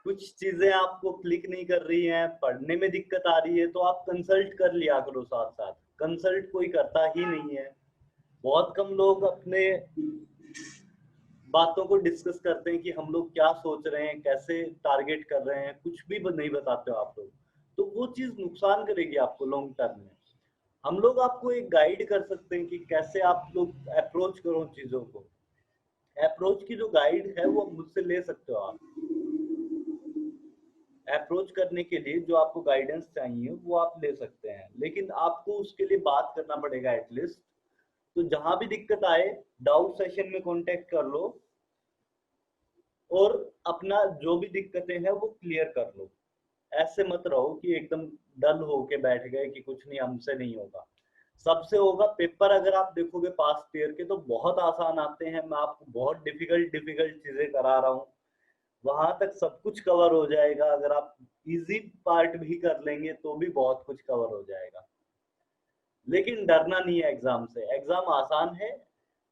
कुछ चीजें आपको क्लिक नहीं कर रही हैं, पढ़ने में दिक्कत आ रही है, तो आप कंसल्ट कर लिया करो साथ साथ। कंसल्ट कोई करता ही नहीं है, बहुत कम लोग अपने बातों को डिस्कस करते हैं कि हम लोग क्या सोच रहे हैं, कैसे टारगेट कर रहे हैं, कुछ भी नहीं बताते हो आप लोग, तो वो चीज नुकसान करेगी आपको लॉन्ग टर्म में। हम लोग आपको एक गाइड कर सकते हैं कि कैसे आप लोग अप्रोच करो चीजों को। अप्रोच की जो गाइड है वो मुझसे ले सकते हो आप। अप्रोच करने के लिए जो आपको गाइडेंस चाहिए वो आप ले सकते हैं, लेकिन आपको उसके लिए बात करना पड़ेगा एटलीस्ट। तो जहां भी दिक्कत आए डाउट सेशन में कांटेक्ट कर लो, और अपना जो भी दिक्कतें हैं वो क्लियर कर लो। ऐसे मत रहो कि एकदम डल होके बैठ गए कि कुछ नहीं, हमसे नहीं होगा। सबसे होगा। पेपर अगर आप देखोगे पास्ट ईयर के तो बहुत आसान आते हैं, मैं आपको बहुत डिफिकल्ट चीजें करा रहा हूँ, वहां तक सब कुछ कवर हो जाएगा। अगर आप इजी पार्ट भी कर लेंगे तो भी बहुत कुछ कवर हो जाएगा। लेकिन डरना नहीं है एग्जाम से, एग्जाम आसान है,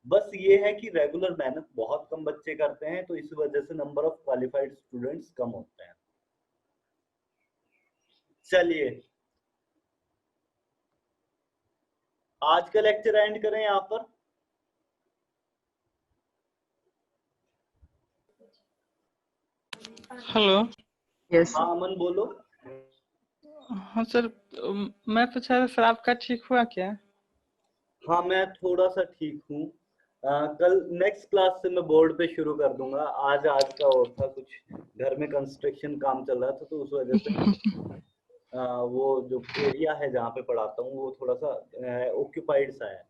बस ये है कि रेगुलर मेहनत बहुत कम बच्चे करते हैं, तो इस वजह से नंबर ऑफ क्वालिफाइड स्टूडेंट्स कम होते हैं। चलिए, आज का लेक्चर एंड करें यहाँ पर। हेलो। यस हाँ अमन बोलो। हाँ सर, मैं पूछा था सर आपका ठीक हुआ क्या? हाँ मैं थोड़ा सा ठीक हूँ। कल नेक्स्ट क्लास से मैं बोर्ड पे शुरू कर दूंगा। आज का और था, कुछ घर में कंस्ट्रक्शन काम चल रहा था, तो उस वजह से वो जो एरिया है जहाँ पे पढ़ाता हूँ वो थोड़ा सा ऑक्यूपाइड सा है।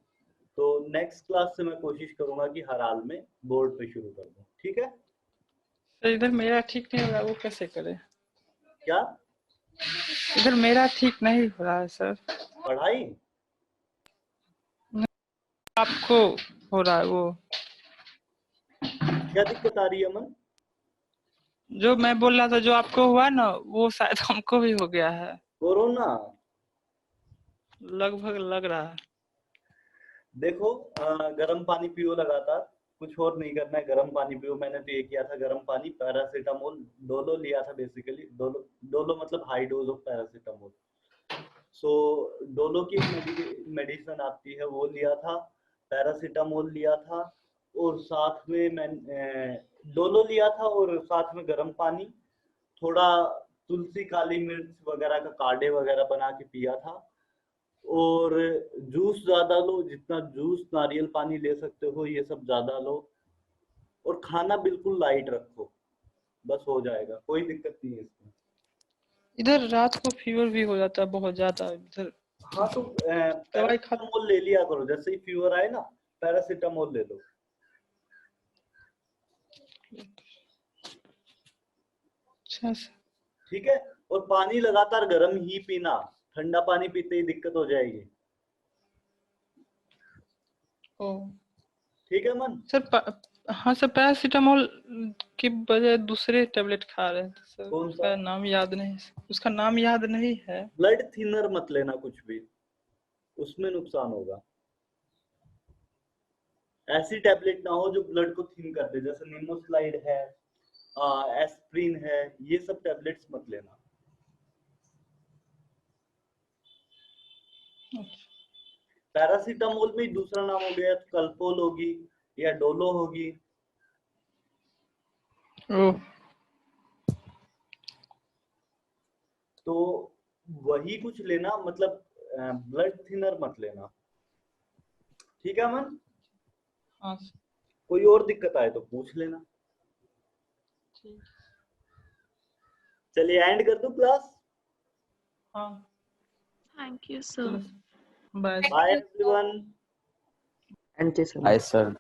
तो नेक्स्ट क्लास से मैं कोशिश करूंगा कि हर हाल में बोर्ड पे शुरू कर दूं, ठीक है? सर इधर मेरा ठीक नहीं हो रहा, वो कैसे करे? क्या? इधर मेरा ठीक नहीं हो रहा है सर। पढ़ाई? आपको हो रहा है वो? क्या दिक्कत आ रही है अमन? जो मैं बोल रहा था जो आपको हुआ ना, वो शायद हमको भी हो गया है, कोरोना? लगभग लग रहा है। देखो, गर्म पानी पियो लगातार, कुछ और नहीं करना है, गर्म पानी पियो। मैंने तो ये किया था, गर्म पानी, पैरासीटामोल, डोलो लिया था बेसिकली। डोलो मतलब high dose of paracetamol. So Dolo की एक मेडिसिन आती है वो लिया था, पैरासीटामोल लिया था, और साथ में मैं डोलो लिया था और साथ में गर्म पानी, थोड़ा तुलसी काली मिर्च वगैरह का काढ़े वगैरह बना के पिया था। और जूस ज्यादा लो, जितना जूस नारियल पानी ले सकते हो ये सब ज्यादा लो, और खाना बिल्कुल लाइट रखो, बस हो जाएगा, कोई दिक्कत नहीं है इसमें। इधर रात को फीवर भी हो जाता है बहुत ज्यादा इधर। हाँ तो दवाई खा पैरासीटामोल ले लिया करो, जैसे ही फीवर आए ना पैरासीटामोल ले लो। अच्छा सर। ठीक है, और पानी लगातार गर्म ही पीना, ठंडा पानी पीते ही दिक्कत हो जाएगी। ओ ठीक है मन? सर हाँ सर, पैरासीटामोल के बजाय दूसरे टेबलेट खा रहे थे सर, कौन उसका सा? नाम याद नहीं, उसका नाम याद नहीं है। ब्लड थिनर मत लेना कुछ भी, उसमें नुकसान होगा। ऐसी टैबलेट ना हो जो ब्लड को थिन कर दे, जैसे निमोस्लाइड है, एस्प्रिन है, ये सब टैबलेट्स मत लेना। पैरासीटामोल में ही दूसरा नाम हो गया, तो कल्पोल होगी या डोलो होगी। ओ तो वही कुछ लेना, मतलब ब्लड थिनर मत लेना। ठीक है मन? हाँ सर, कोई और दिक्कत आए तो पूछ लेना। ठीक। चलिए एंड कर दूं क्लास? हाँ thank you sir. Bye. Bye everyone. Thank you sir. Hi sir.